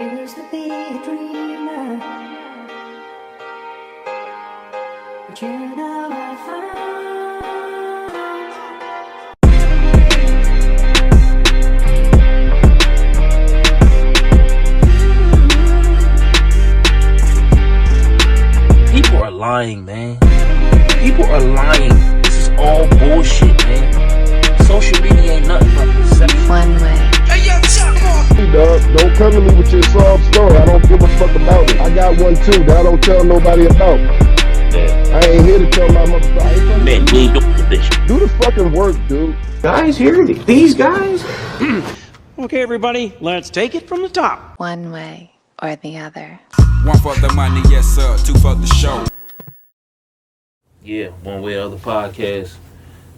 Used to be a dreamer, but you know I found. People are lying, man. People are lying. This is all bullshit, man. Social media ain't nothing but perception. One way. Hey, dog, don't come to me with your sob story. I don't give a fuck about it. I got one too that I don't tell nobody about. Yeah. I ain't here to tell my motherfucker. Man, we ain't doing this. Do the fucking work, dude. Guys here, these guys. Okay, everybody, let's take it from the top. One way or the other. One for the money, yes sir. Two for the show. Yeah, one way or other podcast.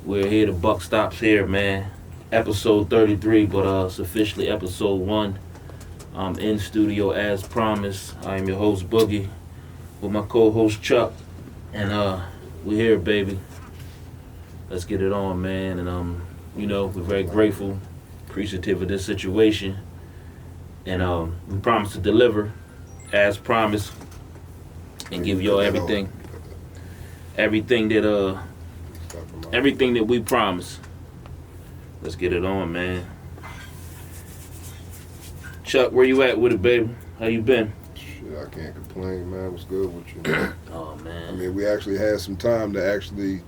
We're here. The buck stops here, man. Episode 33, but it's officially episode 1. I'm in studio as promised. I am your host Boogie with my co-host Chuck, and we're here, baby. Let's get it on, man. And we're very grateful, appreciative of this situation, and we promise to deliver as promised and give y'all everything that we promise. Let's get it on, man. Chuck, where you at with it, baby? How you been? Shit, I can't complain, man. What's good with you? Oh, man. I mean, we actually had some time to actually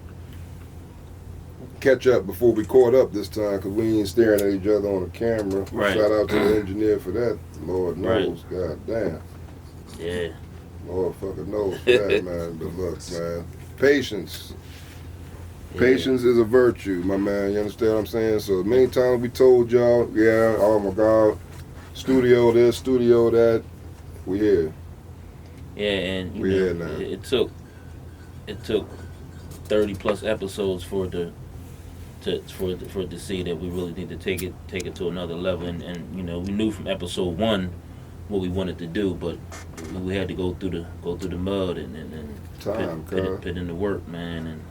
catch up before we caught up this time because we ain't staring at each other on the camera. Right. Shout out to the engineer for that. Lord knows. Right. God damn. Yeah. Lord fucking knows for that, man. But look, man. Patience. Patience is a virtue, my man. You understand what I'm saying? So many times we told y'all, yeah, oh my God, studio this, studio that. We here. Yeah, and We here now. it took 30 plus episodes for it to see that we really need to take it to another level, and we knew from episode 1 what we wanted to do, but we had to go through the mud and put in the work, man. And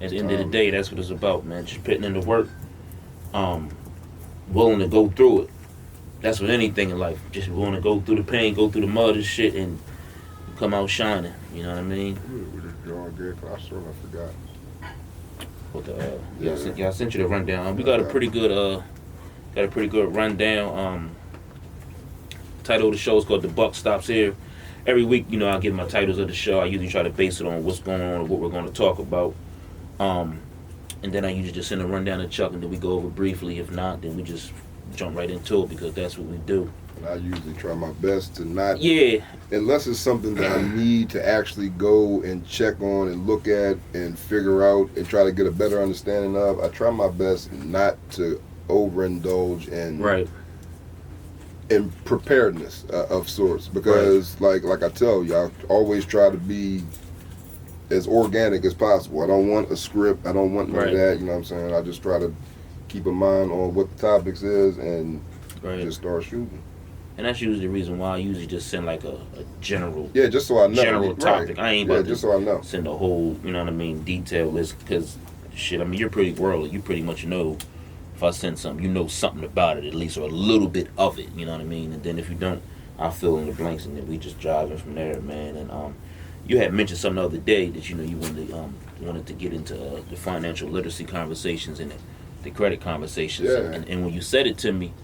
at the end of the day, that's what it's about, man. Just putting in the work, willing to go through it. That's what anything in life. Just willing to go through the pain, go through the mud and shit, and come out shining. You know what I mean? We just drawing good. I sort of forgot. What the I sent you the rundown. We got a pretty good rundown. Title of the show is called "The Buck Stops Here." Every week, I give my titles of the show. I usually try to base it on what's going on or what we're going to talk about. And then I usually just send a rundown to Chuck, and then we go over briefly. If not, then we just jump right into it because that's what we do. And I usually try my best to not. Yeah. Unless it's something that I need to actually go and check on and look at and figure out and try to get a better understanding of, I try my best not to overindulge in preparedness of sorts because, like I tell you, I always try to be as organic as possible. I don't want a script. I don't want none of that. You know what I'm saying? I just try to keep a mind on what the topics is and just start shooting. And that's usually the reason why I usually just send like a general. Yeah, just so I know. General topic. I ain't about just to so I know. Send a whole, detail list because shit. I mean, you're pretty worldly. You pretty much know if I send something, you know something about it at least, or a little bit of it. You know what I mean? And then if you don't, I'll fill in the blanks, and then we just driving from there, man. And you had mentioned something the other day that you wanted to get into the financial literacy conversations and the credit conversations. Yeah. And when you said it to me,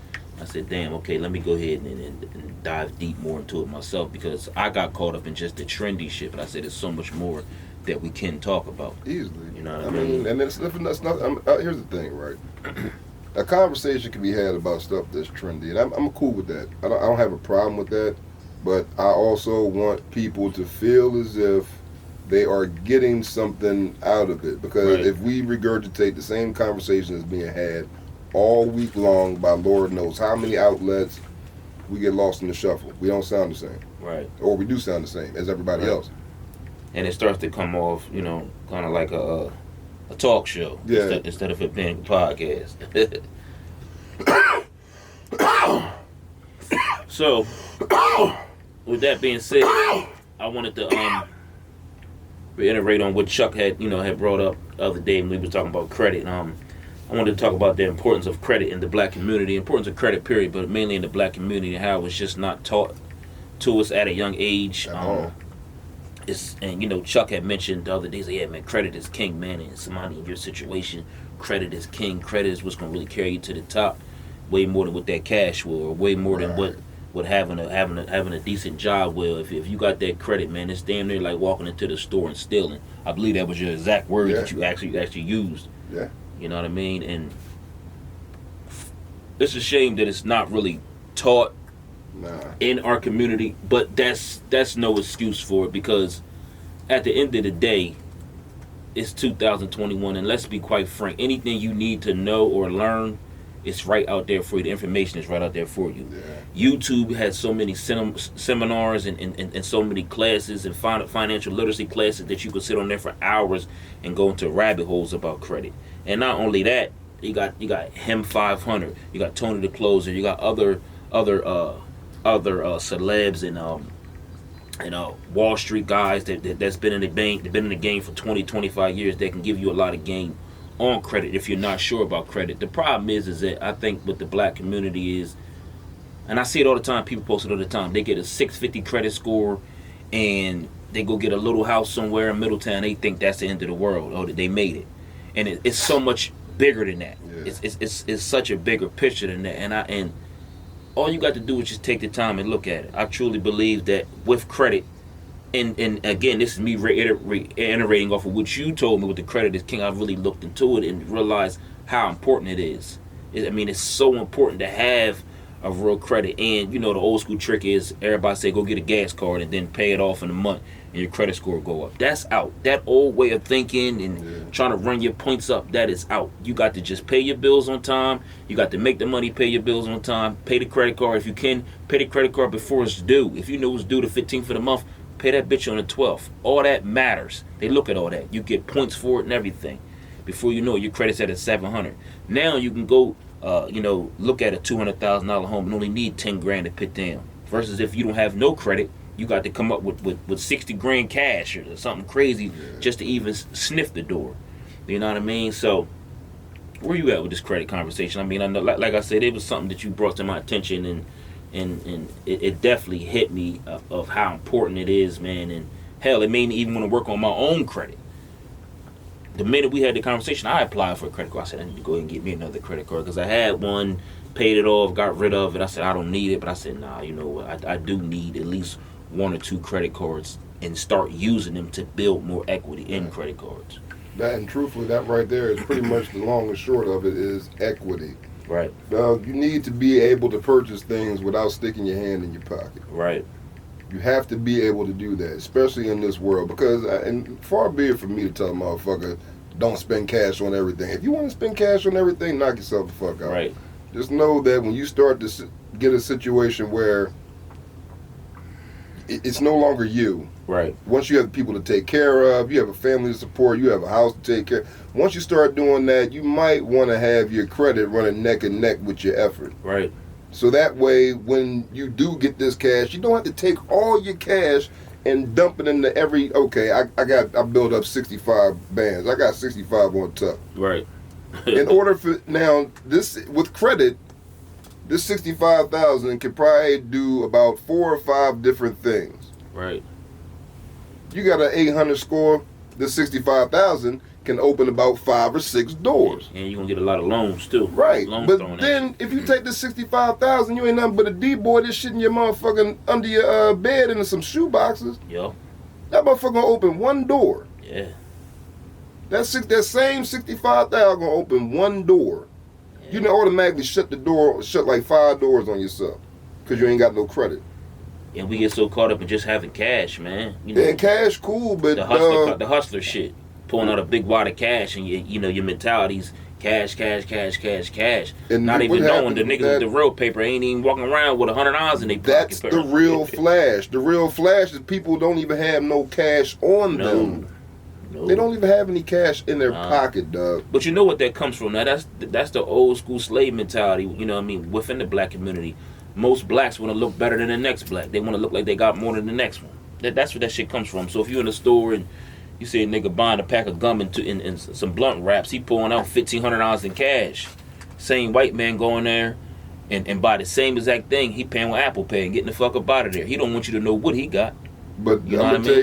I said, damn, okay, let me go ahead and dive deep more into it myself because I got caught up in just the trendy shit. But I said there's so much more that we can talk about. Easily. You know what I mean? And that's not, here's the thing, right? A conversation can be had about stuff that's trendy, and I'm cool with that. I don't have a problem with that, but I also want people to feel as if they are getting something out of it. Because if we regurgitate the same conversation that's being had all week long by Lord knows how many outlets, we get lost in the shuffle. We don't sound the same. Right. Or we do sound the same as everybody else. And it starts to come off, kind of like a talk show instead of it being a podcast. So, with that being said, I wanted to reiterate on what Chuck had brought up the other day when we was talking about credit. I wanted to talk about the importance of credit in the black community, importance of credit period, but mainly in the black community, how it's just not taught to us at a young age. At all. And you know, Chuck had mentioned the other day, yeah, man, credit is king, man. And somebody in your situation, credit is king. Credit is what's gonna really carry you to the top, way more than what that cash will, or way more than what having a decent job will. If you got that credit, man, it's damn near like walking into the store and stealing. I believe that was your exact words that you actually used. Yeah. You know what I mean? And it's a shame that it's not really taught in our community, but that's no excuse for it, because at the end of the day, it's 2021, and let's be quite frank, anything you need to know or learn, it's right out there for you. The information is right out there for you. Yeah. YouTube has so many seminars and so many classes and financial literacy classes that you could sit on there for hours and go into rabbit holes about credit. And not only that, you got him 500, you got Tony the Closer, you got other celebs and Wall Street guys that's been in the game for 20-25 years that can give you a lot of game on credit if you're not sure about credit. The problem is that I think with the black community is, and I see it all the time, people post it all the time, they get a 650 credit score and they go get a little house somewhere in Middletown. They think that's the end of the world, or that they made it, and it's so much bigger than that. Yeah. It's such a bigger picture than that, and all you got to do is just take the time and look at it. I truly believe that with credit, and again, this is me reiterating off of what you told me with the credit is king. I've really looked into it and realized how important it is. I mean, it's so important to have a real credit. And you know, the old school trick is everybody say go get a gas card and then pay it off in a month and your credit score will go up. That's out. That old way of thinking and trying to run your points up, that is out. You got to just pay your bills on time. You got to make the money, pay your bills on time, pay the credit card. If you can, pay the credit card before it's due. If you know it's due the 15th of the month, pay that bitch on the 12th. All that matters. They look at all that. You get points for it and everything. Before you know it, your credit's at a 700. Now you can go, look at a $200,000 home and only need 10 grand to put down. Versus if you don't have no credit, you got to come up with 60 grand cash or something crazy just to even sniff the door. You know what I mean? So where you at with this credit conversation? I mean, I know, like I said, it was something that you brought to my attention, and it definitely hit me of how important it is, man. And hell, it made me even want to work on my own credit. The minute we had the conversation, I applied for a credit card. I said, I need to go ahead and get me another credit card, because I had one, paid it off, got rid of it. I said, I don't need it, but I said, nah, you know what? I do need at least one or two credit cards and start using them to build more equity in credit cards. That, and truthfully, that right there is pretty much the long and short of it is equity. Right. Now, you need to be able to purchase things without sticking your hand in your pocket. Right. You have to be able to do that, especially in this world, because, and far be it from me to tell a motherfucker, don't spend cash on everything. If you want to spend cash on everything, knock yourself the fuck out. Right. Just know that when you start to get a situation where it's no longer you. Right. Once you have people to take care of, you have a family to support, you have a house to take care of. Once you start doing that, you might want to have your credit running neck and neck with your effort. Right. So that way, when you do get this cash, you don't have to take all your cash and dump it into every, okay, I built up 65 bands. I got 65 on top. Right. In order for, now, this, with credit, this 65,000 can probably do about 4 or 5 different things. Right. You got an 800 score, this 65,000 can open about 5 or 6 doors. And you're going to get a lot of loans, too. Right. Loans but then, if you take this 65,000, you ain't nothing but a D-boy that's shit in your motherfucking, under your bed into some shoe boxes. Yo. That motherfucker gonna open one door. Yeah. That same 65,000 gonna open one door. Yeah. You know, automatically shut like 5 doors on yourself, because you ain't got no credit. And we get so caught up in just having cash, man. You know, and cash cool, but the hustler shit, pulling out a big wad of cash, and your mentality's cash, and not even knowing the niggas with the real paper ain't even walking around with $100 in their pocket. That's the real flash. The real flash is people don't even have no cash on them. No. They don't even have any cash in their pocket, dog. But you know what that comes from? Now that's the old school slave mentality. You know what I mean? Within the black community, most blacks want to look better than the next black. They want to look like they got more than the next one. That's where that shit comes from. So if you're in a store and You see a nigga buying a pack of gum and some blunt wraps. He pulling out $1,500 in cash. Same white man going there and buy the same exact thing. He paying with Apple Pay and getting the fuck up out of there. He don't want you to know what he got. But You know I'm what I gonna tell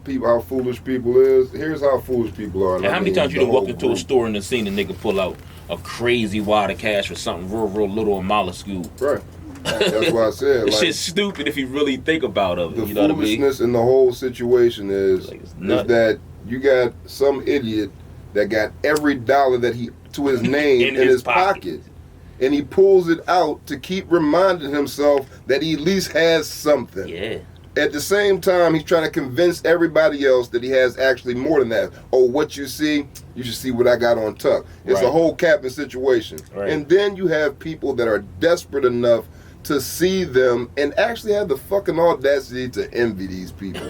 mean? you how foolish people is. Here's how foolish people are. And how many times you done walked into a store and then seen a nigga pull out a crazy wad of cash for something real little and molluscule? Right. That's why I said It's like shit's stupid if you really think about it. the You know what I mean? foolishness in the whole situation is Like, it's is nuts. that you got some idiot that got every dollar that he to his name In in his his pocket. And he pulls it out to keep reminding himself that he at least has something. Yeah. At the same time, he's trying to convince everybody else that he has actually more than that. Oh, what you see, you should see what I got on tuck. It's a Right. whole capping situation. Right. And then you have people that are desperate enough to see them and actually have the fucking audacity to envy these people.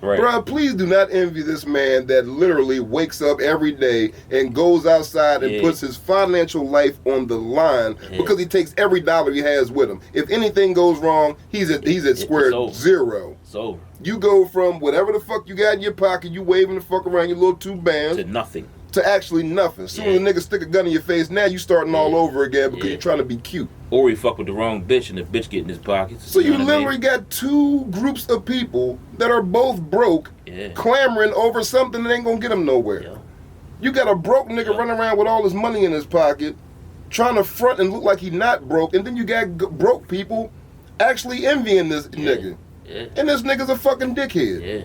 Right. Bruh, please do not envy this man that literally wakes up every day and goes outside and Yeah. puts his financial life on the line because he takes every dollar he has with him. If anything goes wrong, he's at square over. zero. It's over. You go from whatever the fuck you got in your pocket, you waving the fuck around your little two bands, To nothing. to actually nothing. Soon as a nigga stick a gun in your face, now you starting all over again because you're trying to be cute. Or he fuck with the wrong bitch and the bitch get in his pockets. So you know what I mean? literally got two groups of people that are both broke, Yeah. clamoring over something that ain't gonna get them nowhere. Yeah. You got a broke nigga running around with all his money in his pocket, trying to front and look like he not broke, and then you got broke people actually envying this nigga. Yeah. And this nigga's a fucking dickhead. Yeah.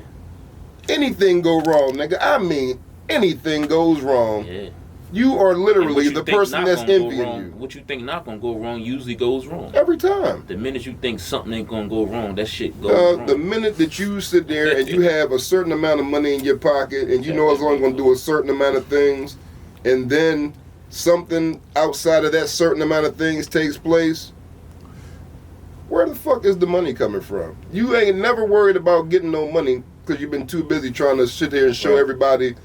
Anything go wrong, nigga. I mean, anything goes wrong. Yeah. You are And what literally you the think person not that's gonna go envying wrong- you. What you think not gonna go wrong usually goes wrong. Every time. The minute you think something ain't gonna go wrong, that shit goes wrong. The minute that you sit there and you have a certain amount of money in your pocket and you know it's only going to do a certain amount of things, and then something outside of that certain amount of things takes place, where the fuck is the money coming from? You ain't never worried about getting no money because you've been too busy trying to sit there and show Right. everybody.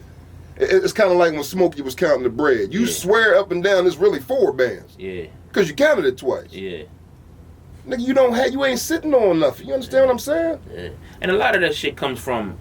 It's kind of like when Smokey was counting the bread. You Yeah. swear up and down it's really 4 bands Yeah. because you counted it twice. Yeah. Nigga, you ain't sitting on nothing. You understand what I'm saying? Yeah. And a lot of that shit comes from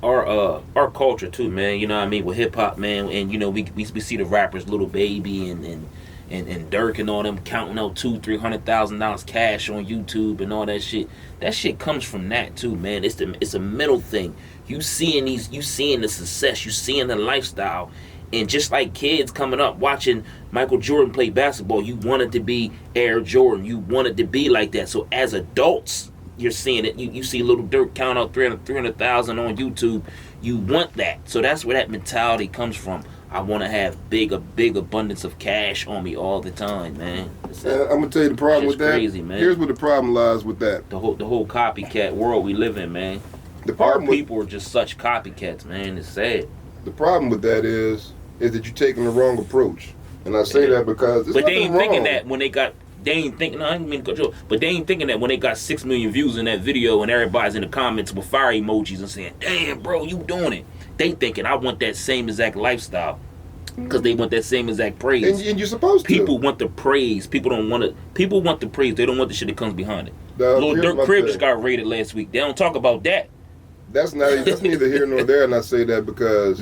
our culture too, man. You know what I mean? With hip hop, man, and you know we see the rappers, Little Baby and Dirk and all them counting out $200,000-$300,000 cash on YouTube and all that shit. That shit comes from that too, man. It's a mental thing. You seeing the success, you seeing the lifestyle, and just like kids coming up watching Michael Jordan play basketball, you wanted to be Air Jordan. You wanted to be like that. So as adults, you're seeing it. You see Little Dirk count out 300,000 on YouTube. You want that. So that's where that mentality comes from. I want to have a big abundance of cash on me all the time, man. And I'm gonna tell you the problem Shit's with that. crazy, man. Here's where the problem lies with that. The whole copycat world we live in, man. The Our problem with people are just such copycats, man. It's sad. the problem with that is that you're taking the wrong approach, and I say that because there's But they nothing ain't wrong. thinking that when they got. They ain't thinking. No, I didn't mean to cut you off, but they ain't thinking that when they got 6 million views in that video and everybody's in the comments with fire emojis and saying, "Damn, bro, you doing it." They thinking I want that same exact lifestyle because they want that same exact praise. And you're supposed to. People want the praise. People don't want it. People want the praise. They don't want the shit that comes behind it. Lil Here's Durk my Crib thing. just got raided last week. They don't talk about that. That's neither here nor there, and I say that because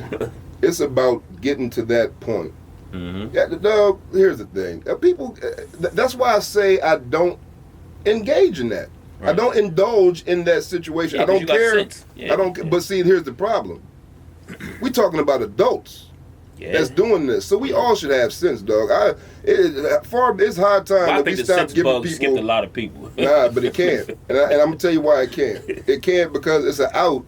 it's about getting to that point. Mm-hmm. Yeah, dog, here's the thing. People, that's why I say I don't engage in that. I Right. don't indulge in that situation. Yeah, I don't 'cause you got care. sense. Yeah, I don't. yeah. But see, here's the problem. We talking about adults Yeah. that's doing this, so we all should have sense, dog. It's high time Well, I that we think the stop sense giving bug people. skipped a lot of people. Nah, but it can't. And I'm gonna tell you why it can't. It can't because it's an out.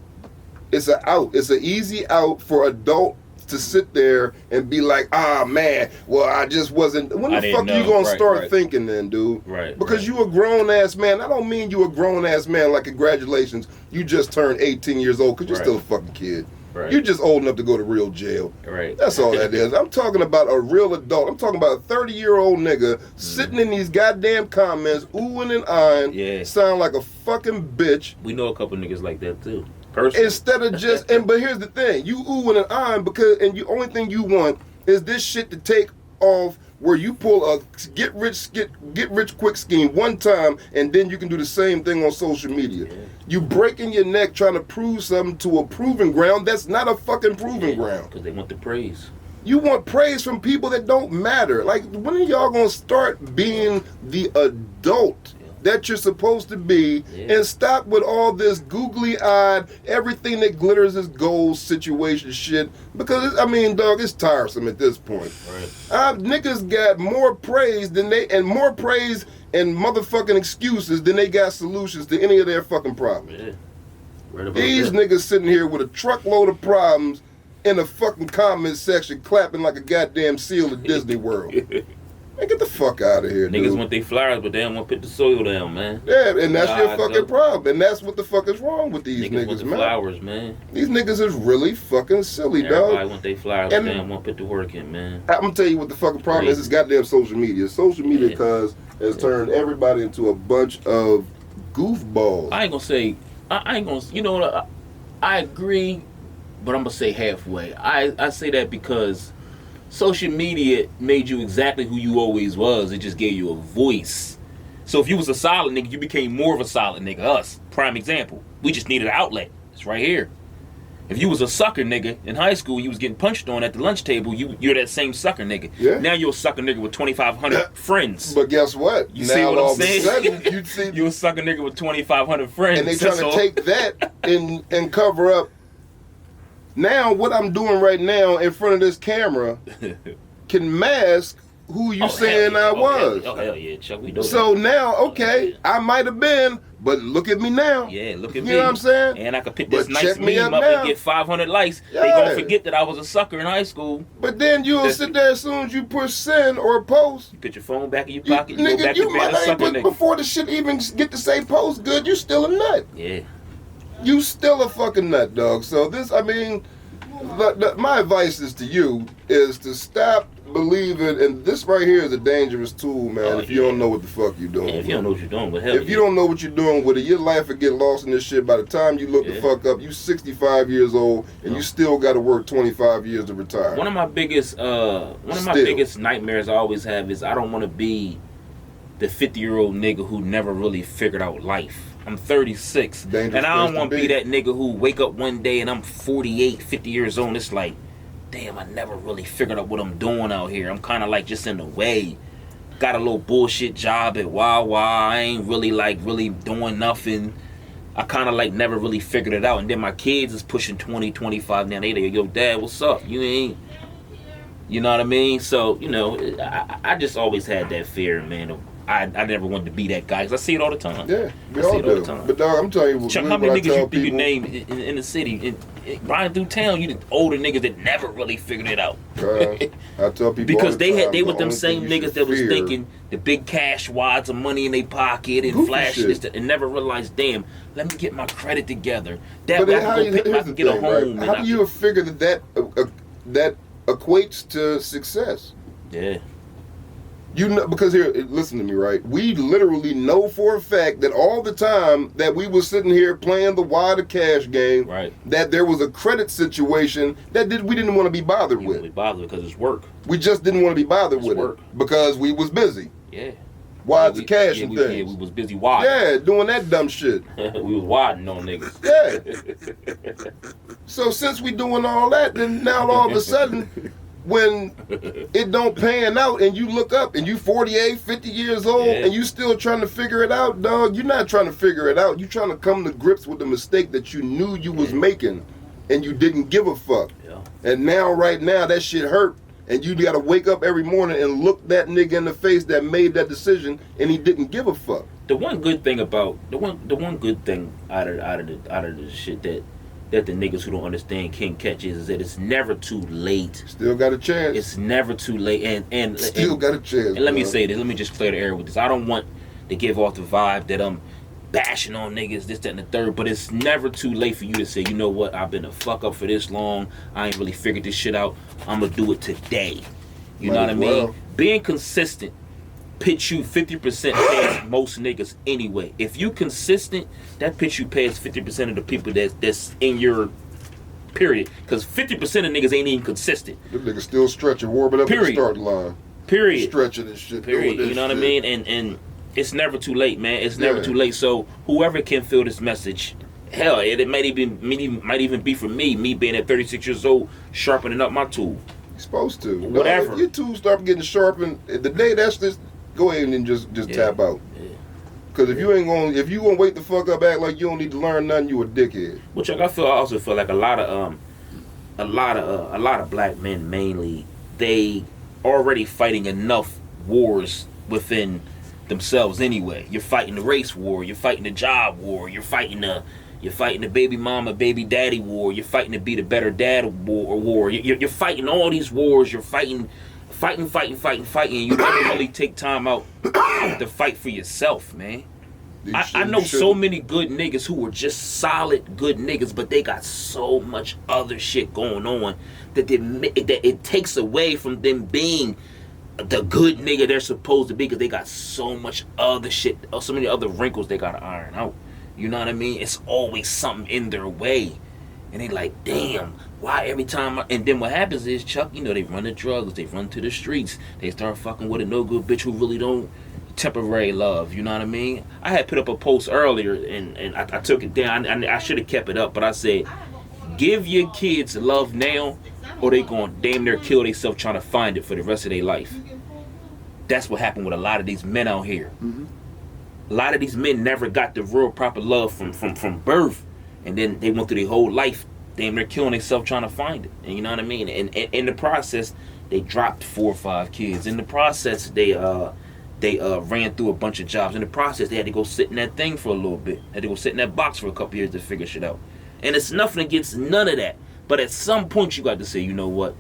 It's an out. It's an easy out for adults to sit there and be like, ah, man, well, I just wasn't. When I the didn't fuck you know. gonna Right, start right. thinking then, dude? Right, Because right. you a grown ass man. I don't mean you a grown ass man like congratulations. You just turned 18 years old because you're Right. still a fucking kid. Right. You're just old enough to go to real jail. Right. That's all that is. I'm talking about a real adult. I'm talking about a 30-year-old nigga sitting in these goddamn comments, oohing and eyeing, Yeah. sound like a fucking bitch. We know a couple niggas like that too. Personally. Instead of just, but here's the thing, you oohing and eyeing because, and the only thing you want is this shit to take off where you pull a get rich quick scheme one time, and then you can do the same thing on social media. Yeah. You breaking your neck trying to prove something to a proving ground that's not a fucking proving ground. Because they want the praise. You want praise from people that don't matter. Like, when are y'all gonna start being the adult that you're supposed to be, and stop with all this googly-eyed, everything that glitters is gold situation shit? Because, I mean, dog, it's tiresome at this point. Right. Niggas got more praise and motherfucking excuses than they got solutions to any of their fucking problems. Yeah. Right about These that. niggas sitting here with a truckload of problems in the fucking comment section clapping like a goddamn seal at Disney World. Man, get the fuck out of here, Niggas dude. want their flowers, but they don't want to put the soil down, man. Yeah, and that's your fucking dope. problem. And that's what the fuck is wrong with these Niggas want niggas, the man. flowers, man. These niggas is really fucking silly, Everybody dog. want their flowers, And- but they don't want to put the work in, man. I'm gonna tell you what the fucking problem is. It's goddamn social media. Social media, Yeah. cuz, has turned everybody into a bunch of goofballs. I ain't gonna say, I ain't gonna, you know what, I agree, but I'm gonna say halfway. I say that because social media made you exactly who you always was. It just gave you a voice. So if you was a solid nigga, you became more of a solid nigga. Us, prime example. We just needed an outlet. It's right here. If you was a sucker nigga in high school, you was getting punched on at the lunch table, you're that same sucker nigga. Yeah. Now you're a sucker nigga with 2,500 friends. But guess what? You now see what all I'm of a saying? sudden, you see, You a sucker nigga with 2,500 friends. and they trying to take that and cover up. Now, what I'm doing right now in front of this camera can mask who you saying I was. Hell yeah, Chuck, we know So that. now, okay, I might have been, but look at me now. Yeah, look at You me. know what I'm saying? And I could pick But this nice check me meme up up now. and get 500 likes. They Yeah. gonna forget that I was a sucker in high school. But then you'll sit there as soon as you push send or post. You put your phone back in your You, pocket, you go nigga, back you to being might a not sucker even, nigga. before the shit even get to say post good, you still a nut. Yeah. You still a fucking nut, dog. So this, I mean, my advice is to you is to stop believing, and this right here is a dangerous tool, man, Oh, if you yeah. don't know what the fuck you're doing. Yeah, if you don't know what you're doing, but hell If you don't know what you're doing with it, your life will get lost in this shit. By the time you look the Yeah. fuck up, you 65 years old, and you still got to work 25 years to retire. One of my biggest nightmares I always have is I don't want to be the 50-year-old nigga who never really figured out life. I'm 36, Dangerous and I don't place want to to be be. that nigga who wake up one day and I'm 48, 50 years old, and it's like, damn, I never really figured out what I'm doing out here. I'm kind of like just in the way. Got a little bullshit job at Wawa. I ain't really doing nothing. I kind of like never really figured it out. And then my kids is pushing 20, 25 now. They like, yo, dad, what's up? You ain't, you know what I mean? So, you know, I just always had that fear, man. I never wanted to be that guy, because I see it all the time. Yeah, we I see all it all do. the time. But dog, I'm telling you, Chuck, what how many I niggas tell you think you people, name in the city? Riding through town, you the older niggas that never really figured it out. I tell people Because all the time, they the were them only same thing you niggas should that was fear- thinking the big cash wads of money in their pocket and Goofy flash shit. this that, and never realized, damn, let me get my credit together. That But way then I how can do go you, pick, I here's can the get a thing, home. right? and How I do you figure that equates to success? Yeah. You know, because here, listen to me, right? We literally know for a fact that all the time that we were sitting here playing the wide of cash game, Right. that there was a credit situation that we didn't want to be bothered You with. really bother because it's work. We just didn't want to be bothered It's with work. it because we was busy. Yeah. Wads of cash and we things. was busy wading. Yeah, doing that dumb shit. We was wading on niggas. Yeah. So since we doing all that, then now all of a sudden, when it don't pan out and you look up and you 48, 50 years old Yeah. and you still trying to figure it out, dog, you're not trying to figure it out. You trying to come to grips with the mistake that you knew you was making and you didn't give a fuck. Yeah. And now, right now, that shit hurt. And you got to wake up every morning and look that nigga in the face that made that decision and he didn't give a fuck. The one good thing about the one good thing out of the shit that the niggas who don't understand can catch is that it's never too late. Still got a chance. It's never too late, and Still got a chance. And let me dog. say this. Let me just clear the air with this. I don't want to give off the vibe that I'm bashing on niggas, this, that, and the third. But it's never too late for you to say, you know what? I've been a fuck up for this long. I ain't really figured this shit out. I'm gonna do it today. You know Might what I as mean? well. Being consistent pitch you 50% past most niggas anyway. If you consistent, that pitch you past 50% of the people that's in your period. Because 50% of niggas ain't even consistent. Them niggas still stretching, warming up at the Period. starting line. Period. stretching this shit. Period. You know what I mean? And it's never too late, man. It's never too late. So whoever can feel this message, hell, it might even be for me being at 36 years old, sharpening up my tool. You're supposed to. Whatever. No, if your tools start getting sharpened, the day that's just go ahead and just tap out. Yeah. Cause if you gonna wait the fuck up, act like you don't need to learn nothing, you a dickhead. Which I also feel like a lot of black men mainly, they already fighting enough wars within themselves anyway. You're fighting the race war, you're fighting the job war, you're fighting the baby mama, baby daddy war, you're fighting to be the better dad war. You're fighting all these wars, you're fighting, and you never really take time out to fight for yourself, man. I know so many good niggas who were just solid good niggas, but they got so much other shit going on that it takes away from them being the good nigga they're supposed to be, because they got so much other shit, so many other wrinkles they gotta iron out. You know what I mean? It's always something in their way. And they like, damn, why every time? And then what happens is, Chuck, you know, they run to drugs, they run to the streets, they start fucking with a no good bitch who really don't temporary love. You know what I mean? I had put up a post earlier and I took it down. I should have kept it up, but I said, give your kids love now, or they gonna damn near kill themselves trying to find it for the rest of their life. That's what happened with a lot of these men out here. Mm-hmm. A lot of these men never got the real proper love from birth, and then they went through their whole life damn near killing themselves trying to find it. And you know what I mean? And in the process, they dropped 4 or 5 kids. In the process, they ran through a bunch of jobs. In the process, they had to go sit in that thing for a little bit. Had to go sit in that box for a couple years to figure shit out. And it's nothing against none of that. But at some point, you got to say, you know what?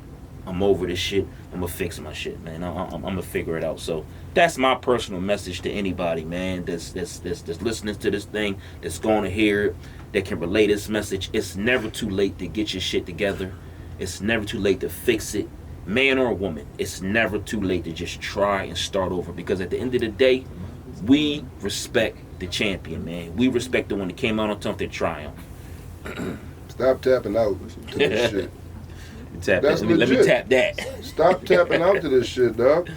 I'm over this shit. I'm going to fix my shit, man. I'm going to figure it out. So that's my personal message to anybody, man, that's listening to this thing, that's going to hear it, that can relay this message. It's never too late to get your shit together. It's never too late to fix it. Man or woman, it's never too late to just try and start over, because at the end of the day, we respect the champion, man. We respect the one that came out on top that triumph. Stop tapping out to this shit. Let me tap that. Stop tapping out to this shit, dog.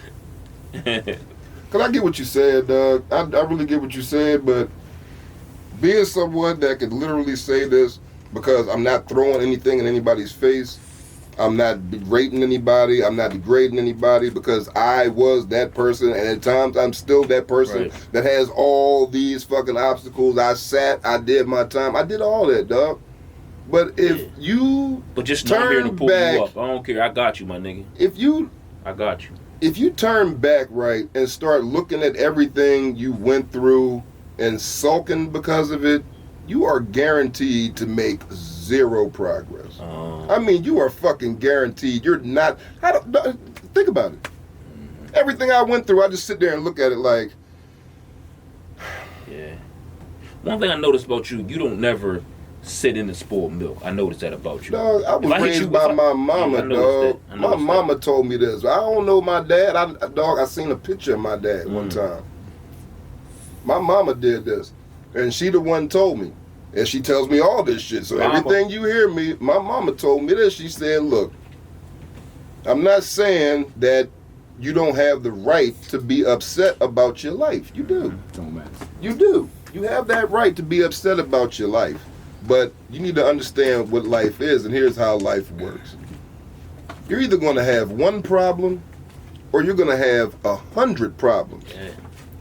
Cause I get what you said, dog. I really get what you said, but being someone that could literally say this, because I'm not throwing anything in anybody's face, I'm not berating anybody, I'm not degrading anybody, because I was that person, and at times I'm still that person that has all these fucking obstacles. I did my time, I did all that, dog. But if you just turn here to pull back, you up. I don't care. I got you, my nigga. I got you. You. If you turn back, right, and start looking at everything you went through and sulking because of it, you are guaranteed to make zero progress. I mean, you are fucking guaranteed. You're not. Think about it. Everything I went through, I just sit there and look at it like. Yeah. One thing I noticed about you, you don't never sit in the spoiled milk. I noticed that about you. Dog, I was raised by my mama, dog. My mama told me this. I don't know my dad. I seen a picture of my dad one time. My mama did this, and she the one told me. And she tells me all this shit. So everything you hear me, my mama told me this. She said, look, I'm not saying that you don't have the right to be upset about your life. You do. Don't matter. You do. You have that right to be upset about your life. But you need to understand what life is, and here's how life works. You're either going to have one problem, or you're going to have 100 problems. Yeah.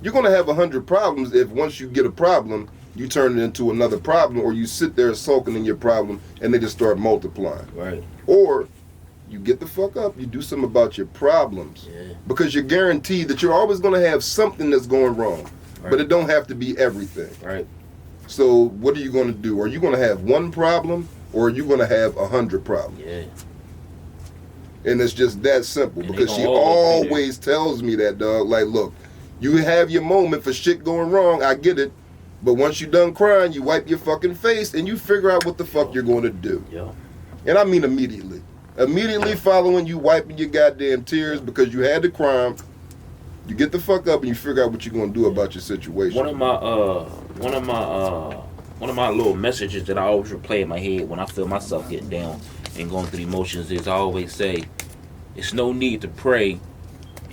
You're going to have 100 problems if once you get a problem, you turn it into another problem, or you sit there sulking in your problem, and they just start multiplying. Right. Or you get the fuck up, you do something about your problems. Yeah. Because you're guaranteed that you're always going to have something that's going wrong. Right. But it don't have to be everything. Right. So what are you going to do? Are you going to have one problem, or are you going to have 100 problems? Yeah. And it's just that simple, And because she always tells me that, dog. Like, look, you have your moment for shit going wrong. I get it. But once you're done crying, you wipe your fucking face and you figure out what the fuck you're going to do. Yeah. And I mean immediately. Immediately following you wiping your goddamn tears because you had the crime, you get the fuck up and you figure out what you're going to do about your situation. One of my little messages that I always replay in my head when I feel myself getting down and going through the emotions is I always say, it's no need to pray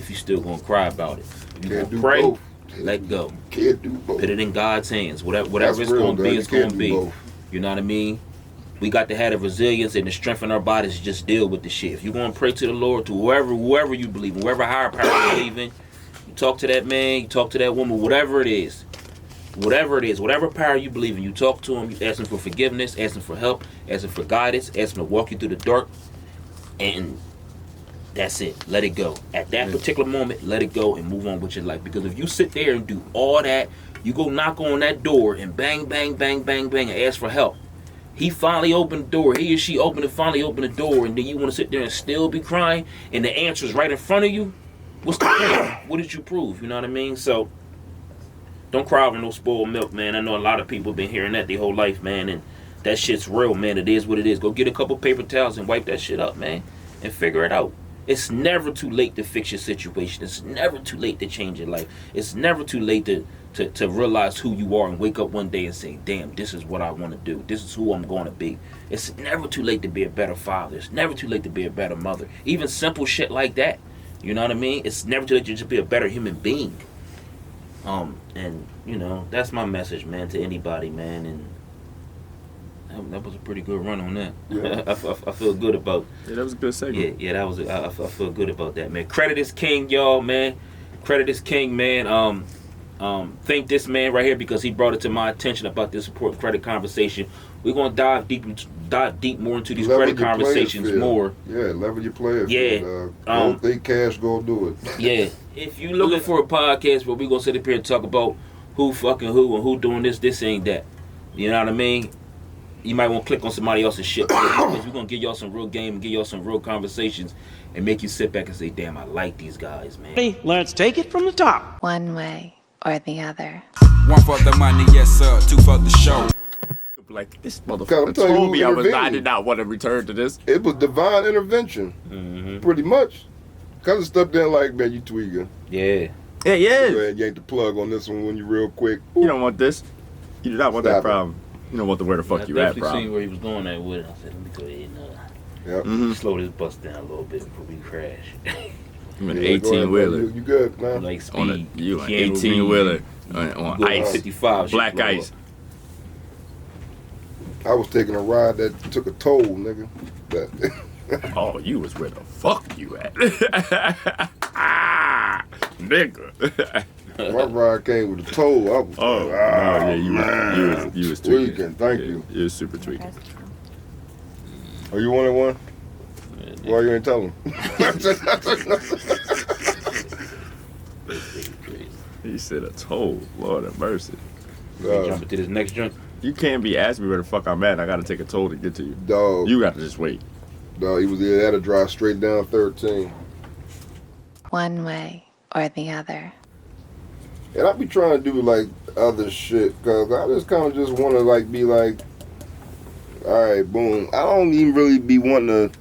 if you still gonna cry about it. If you Can't gonna do pray, both. let go. Can't do both. Put it in God's hands. Whatever That's it's real, gonna be, dog. it's You can't gonna do be. both. You know what I mean? We got to have the resilience and the strength in our bodies to just deal with the shit. If you're gonna pray to the Lord, to whoever you believe in, whoever higher power you believe in, you talk to that man, you talk to that woman, whatever it is, whatever power you believe in, you talk to him, you ask him for forgiveness, ask him for help, ask him for guidance, ask him to walk you through the dark, and that's it. Let it go. At that particular moment, let it go and move on with your life. Because if you sit there and do all that, you go knock on that door and bang, bang, bang, bang, bang, and ask for help. He finally opened the door. He or she finally opened the door, and then you want to sit there and still be crying, and the answer's right in front of you. What's the point? What did you prove? You know what I mean? So, don't cry over no spoiled milk, man. I know a lot of people have been hearing that their whole life, man, and that shit's real, man. It is what it is. Go get a couple paper towels and wipe that shit up, man, and figure it out. It's never too late to fix your situation. It's never too late to change your life. It's never too late to realize who you are and wake up one day and say, damn, this is what I want to do. This is who I'm going to be. It's never too late to be a better father. It's never too late to be a better mother. Even simple shit like that. You know what I mean? It's never too late to just be a better human being. And, you know, that's my message, man, to anybody, man. And that was a pretty good run on that. Yeah. I feel good about. Yeah, that was a good segment. Yeah, that was. I feel good about that, man. Credit is king, y'all, man. Credit is king, man. Thank this man right here because he brought it to my attention about this important credit conversation. We're gonna dive deep more into these Level credit your conversations players field. more. Yeah, level your players. Yeah. Don't think cash gonna do it. Yeah. If you looking for a podcast where we gonna sit up here and talk about who fucking who and who doing this ain't that. You know what I mean? You might want to click on somebody else's shit because we're gonna give y'all some real game and give y'all some real conversations and make you sit back and say, damn, I like these guys, man. Ready? Let's take it from the top. One way or the other. One for the money, yes sir. Two for the show. Like, this I'm motherfucker telling you told who me I intervened. did not want to return to this. It was divine intervention, pretty much. Cause of stuff there like, man, you tweaking. Yeah. Yeah, yeah. Go ahead, yank the plug on this one when you real quick. You don't want this. You do not want Stop that it. problem. You don't want the where the fuck I you at definitely problem. seen where he was going at with it. I said, let me go ahead and Yep. slow this bus down a little bit before we crash. You an Yeah, go ahead, 18 wheeler. man. You good, man? Like speed. On a, you an Keanu 18 Reeves. wheeler on Go ice. 55. Black shit blow ice. up. I was taking a ride that took a toll, nigga. That Oh, you was where the fuck you at. Nigga. my ride came with a toll. I was Oh, like, no, yeah, man. you was tweaking. Tweaking, thank Yeah, you. You was super tweaking. Oh, you wanted one? Why you ain't tell him? He said a toll. Lord have mercy. We jumping to this next joint. You can't be asking me where the fuck I'm at. I gotta take a toll to get to you. Dog, You gotta just wait. dog, he was there. Had to drive straight down 13. One way or the other. And I be trying to do like other shit, cause I just kind of just want to like be like, all right, boom. I don't even really be wanting to.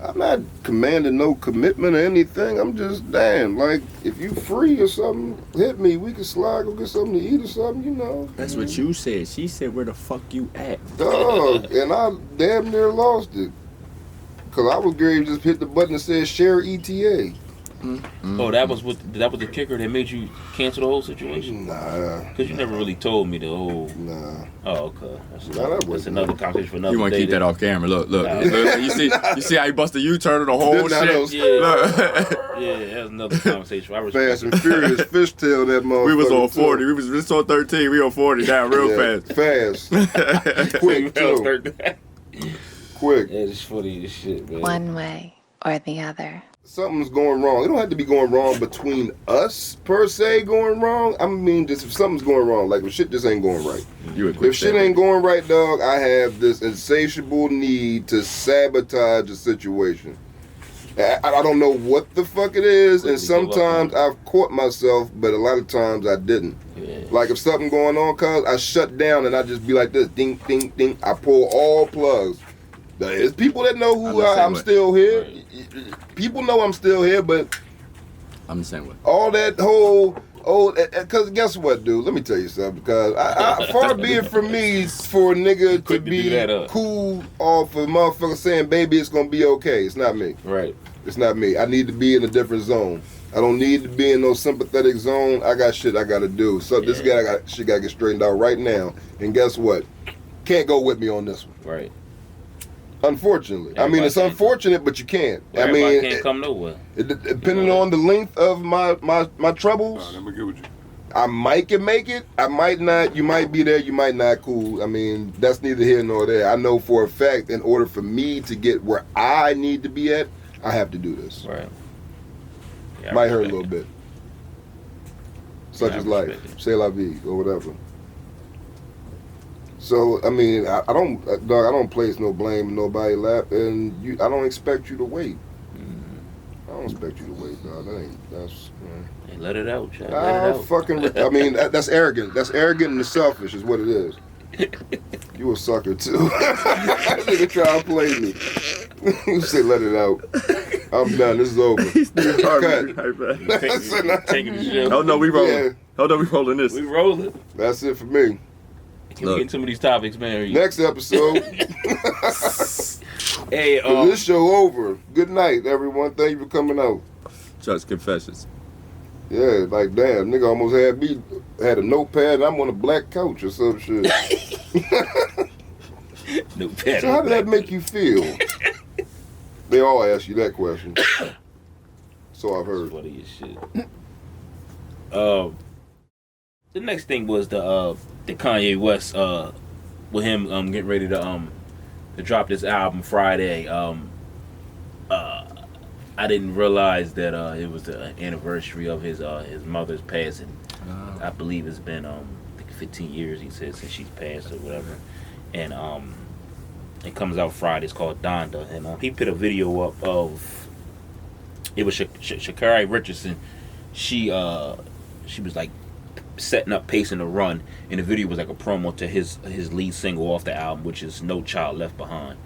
I'm not commanding no commitment or anything. I'm just damn like if you free or something, hit me. We can slide, go get something to eat or something, you know. That's what you said. She said, where the fuck you at? Dog, and I damn near lost it. Cause I was going to just hit the button that said share ETA. Oh, that was the kicker that made you cancel the whole situation? Nah. Because you never really told me the whole. Nah. Oh, okay. That's, Nah, that that's wasn't another it. conversation for another You want to day keep that then. off camera. Look. Nah. You see how you bust the U-turn of the whole Nah, that was- shit? Yeah. Look. Yeah, that's another conversation. I respect Fast and Furious fishtail that motherfucker. We was on too. 40. We was just on 13. We on 40 now real fast. Fast. Quick, too. Quick. Yeah, it's funny as shit, man. One way or the other. Something's going wrong. It don't have to be going wrong between us, per se, going wrong. I mean, just if something's going wrong, like if shit just ain't going right. You a quick If shit statement. ain't going right, dog, I have this insatiable need to sabotage the situation. I don't know what the fuck it is, and sometimes I've caught myself, but a lot of times I didn't. Yeah. Like if something going on, cuz I shut down and I just be like this, ding, ding, ding. I pull all plugs. There's people that know I'm who the same I'm way. still here. People know I'm still here, but I'm the same way. all that whole Oh, because guess what, dude? Let me tell you something. Because far be it from me for a nigga to be cool off of motherfucker saying, baby, it's going to be okay. It's not me. Right. It's not me. I need to be in a different zone. I don't need to be in no sympathetic zone. I got shit I got to do. So this guy shit got to get straightened out right now. And guess what? Can't go with me on this one. Right. Unfortunately. I mean, it's unfortunate, but you can't. I mean, can't come nowhere. Depending on the length of my troubles, I'm good with you. I might can make it. I might not. You might be there. You might not. Cool. I mean, that's neither here nor there. I know for a fact, in order for me to get where I need to be at, I have to do this. Right. Yeah, Might hurt a little bit. Such as life. C'est la vie or whatever. So I mean, I don't place no blame in nobody's lap, and I don't expect you to wait. I don't expect you to wait, dog. That's. Hey, let it out, child. Let it out. I mean, that's arrogant. That's arrogant and selfish, is what it is. You a sucker too. Nigga try to play me. You say let it out. I'm done. This is over. Taking the show. Oh no, we rolling. Yeah. Oh no, we rolling this. We rolling. That's it for me. Can we get some of these topics, man? Next episode. Hey, this show over. Good night, everyone. Thank you for coming out. Just confessions. Yeah, like damn, nigga almost had a notepad and I'm on a black couch or some shit. Notepad. So how did that make you feel? They all ask you that question. So I've heard. Funny as shit. The next thing was the Kanye West with him getting ready to drop this album Friday. I didn't realize that it was the anniversary of his mother's passing. I believe it's been I think 15 years, he said, since she's passed or whatever. And it comes out Friday. It's called Donda, and he put a video up of it was Sha'Carri Richardson. She was like setting up, pacing the run, and the video was like a promo to his lead single off the album, which is No Child Left Behind.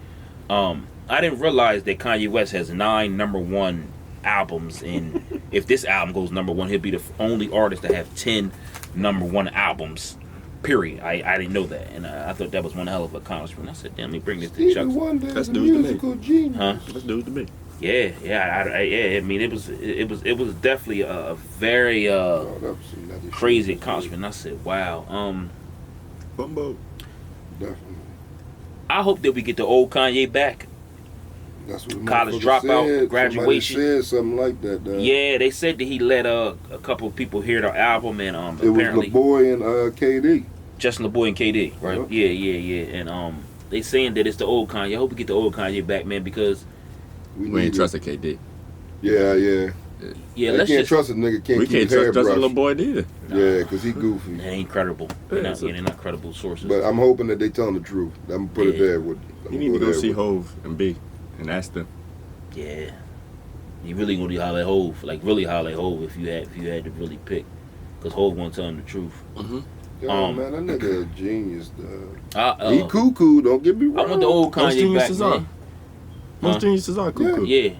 I didn't realize that Kanye West has 9 #1 albums, and if this album goes #1, he'll be the only artist to have 10 #1 albums. Period. I didn't know that, and I thought that was one hell of a accomplishment. I said, damn, let me bring this to Chuck. That's news to me. Huh? That's news to me. Yeah. I mean, it was definitely a very crazy accomplishment. I said, wow. Bumbo. Definitely. I hope that we get the old Kanye back. That's what college dropout, graduation. Somebody said something like that. Dog. Yeah, they said that he let a couple of people hear the album, and it apparently was LaBoy and KD. Justin LaBoy and KD, right? Yep. Yeah, and they saying that it's the old Kanye. I hope we get the old Kanye back, man, because we ain't trusting KD. Yeah. Let's can't trust a nigga. We can't trust Justin LaBoy either. Yeah, because he goofy. They ain't credible. They're not credible sources. But I'm hoping that they telling the truth. I'm gonna put it there. You need to go see Hov and B and ask them. Yeah, you really gonna holler at Hov, like really holler at Hov if you had to really pick, because Hov won't tell him the truth. Mm-hmm. Yo, man, that nigga a genius, dog. He cuckoo, don't get me wrong. I want the old Kanye back, man. Most geniuses are cuckoo. Yeah,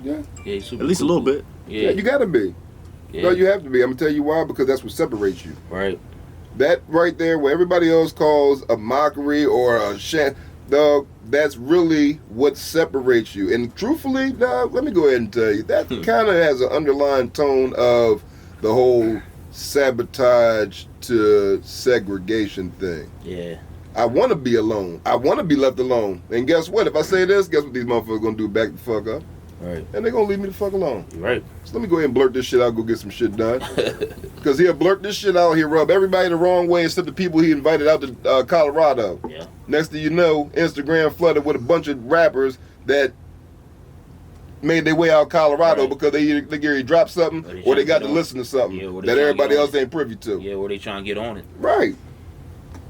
super at least cuckoo. a little bit. Yeah, you gotta be. Yeah. No, you have to be. I'm gonna tell you why, because that's what separates you. Right. That right there, where everybody else calls a mockery or a dog, that's really what separates you. And truthfully, dog, let me go ahead and tell you, that kind of has an underlying tone of the whole sabotage to segregation thing. Yeah. I want to be alone. I want to be left alone. And guess what? If I say this, guess what these motherfuckers gonna do? Back the fuck up. Right. And they gonna leave me the fuck alone. Right. So let me go ahead and blurt this shit out, go get some shit done. Because he'll blurt this shit out, he'll rub everybody the wrong way except the people he invited out to Colorado. Yeah. Next thing you know, Instagram flooded with a bunch of rappers that made their way out Colorado because they either dropped something or they got to listen to something that everybody else ain't privy to. Yeah, or they trying to get on it. Right.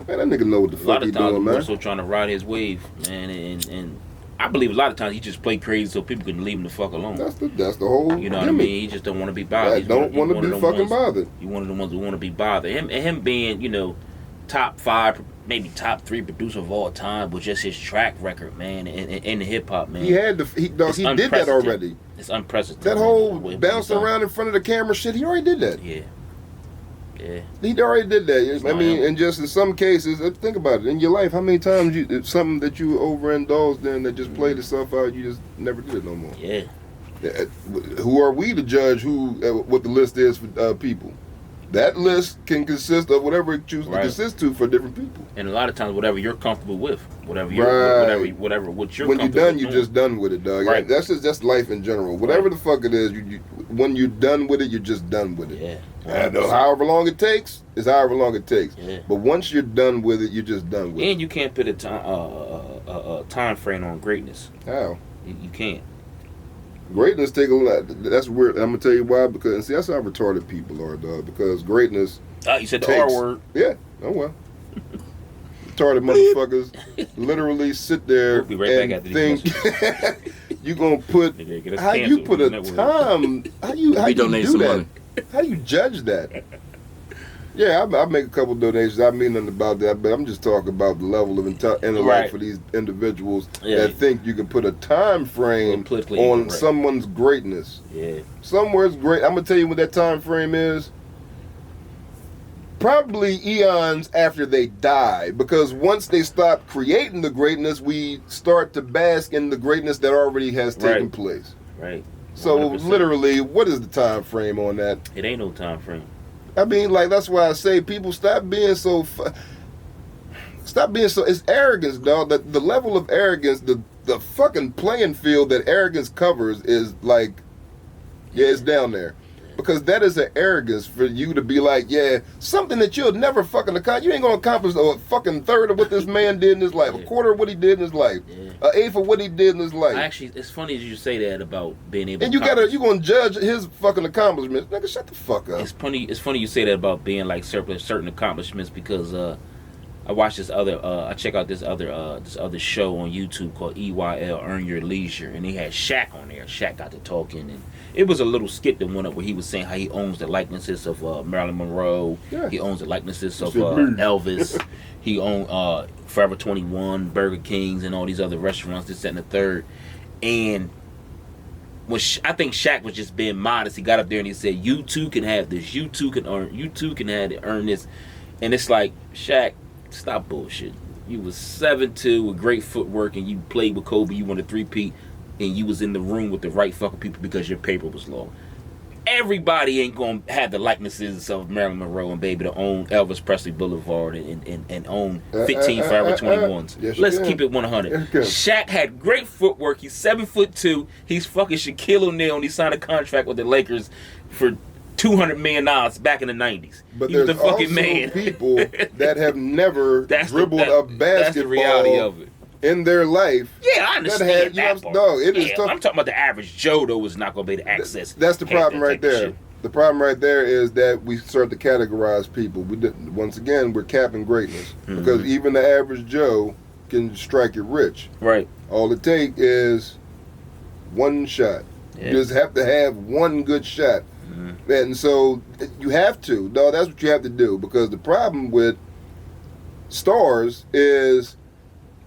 Man, that nigga know what the fuck he doing, man. Also trying to ride his wave, man, and I believe a lot of times he just play crazy so people can leave him the fuck alone. That's the whole. You know what I mean? He just don't want to be bothered. Don't want to be fucking bothered. You one of the ones who want to be bothered. Him being, top 5, maybe top 3 producer of all time with just his track record, man, in the hip hop, man. He did that already. It's unprecedented. That whole bouncing around in front of the camera shit, he already did that. Yeah. Yeah. He already did that. I mean, him. and just in some cases, think about it. In your life, how many times it's something that you overindulged in that just played itself out, you just never did it no more. Yeah. Who are we to judge what the list is for people? That list can consist of whatever it chooses to consist to for different people. And a lot of times, whatever you're comfortable with, whatever Right. what you're when you're comfortable done, with you're doing. just done with it, dog. Right. That's life in general. Whatever the fuck it is, when you're done with it, you're just done with it. Yeah. And however long it takes is however long it takes. Yeah. But once you're done with it, you're just done with it. And you can't put a time frame on greatness. How? You can't. Greatness take a lot. That's weird. I'm gonna tell you why. Because that's how retarded people are, dog. Because greatness. You said the takes, R word. Yeah. Oh well. Retarded motherfuckers literally sit there We'll be right and back after these think you gonna put Nigga, get us how you canceled put from a the network. time. How you donate do some that? money. How do you judge that? Yeah, I make a couple donations. I mean nothing about that, but I'm just talking about the level of intellect Right. for these individuals Yeah. that think you can put a time frame Politically on incorrect. someone's greatness. Yeah. Somewhere's great. I'm gonna tell you what that time frame is. Probably eons after they die, because once they stop creating the greatness, we start to bask in the greatness that already has taken Right. place. Right. So 100%. literally, what is the time frame on that? It ain't no time frame. I mean, like, that's why I say people stop being so. It's arrogance, dog. The level of arrogance, the fucking playing field that arrogance covers is like, yeah, it's down there. Because that is an arrogance for you to be like, yeah, something that you'll never fucking accomplish. You ain't gonna accomplish a fucking third of what this man did in his life, a quarter of what he did in his life, Yeah. an eighth of what he did in his life. Actually, it's funny that you say that about being able. And to you accomplish. gonna judge his fucking accomplishments, nigga. Shut the fuck up. It's funny you say that about being like certain accomplishments because I watched this other I check out this other show on YouTube called EYL Earn Your Leisure, and they had Shaq on there. Shaq got to talking, and it was a little skit that went up where he was saying how he owns the likenesses of Marilyn Monroe. Yeah. He owns the likenesses of Shit, man. Elvis. He owned Forever 21, Burger Kings, and all these other restaurants. This, that, and the third. And when I think Shaq was just being modest, he got up there and he said, "You too can have this. You too can earn this." And it's like, Shaq, stop bullshit. You was 7'2" with great footwork, and you played with Kobe. You won a 3-peat, and you was in the room with the right fucking people because your paper was low. Everybody ain't gonna have the likenesses of Marilyn Monroe and baby to own Elvis Presley Boulevard and own 15 Forever 21s. Yes, you Let's can. keep it 100. Yes, you can. Shaq had great footwork. He's 7'2". He's fucking Shaquille O'Neal, and he signed a contract with the Lakers for $200 million back in the 90s. But he was there's the fucking also man. people that have never dribbled a basketball That's the reality of it. in their life. Yeah, I understand that part. No, it is Yeah, tough. I'm talking about the average Joe, though, is not going to be able to access. That's the problem that right type of there. shit. The problem right there is that we start to categorize people. Once again, we're capping greatness because even the average Joe can strike it rich. Right. All it takes is one shot. Yeah. You just have to have one good shot. And so you have to. No, that's what you have to do, because the problem with stars is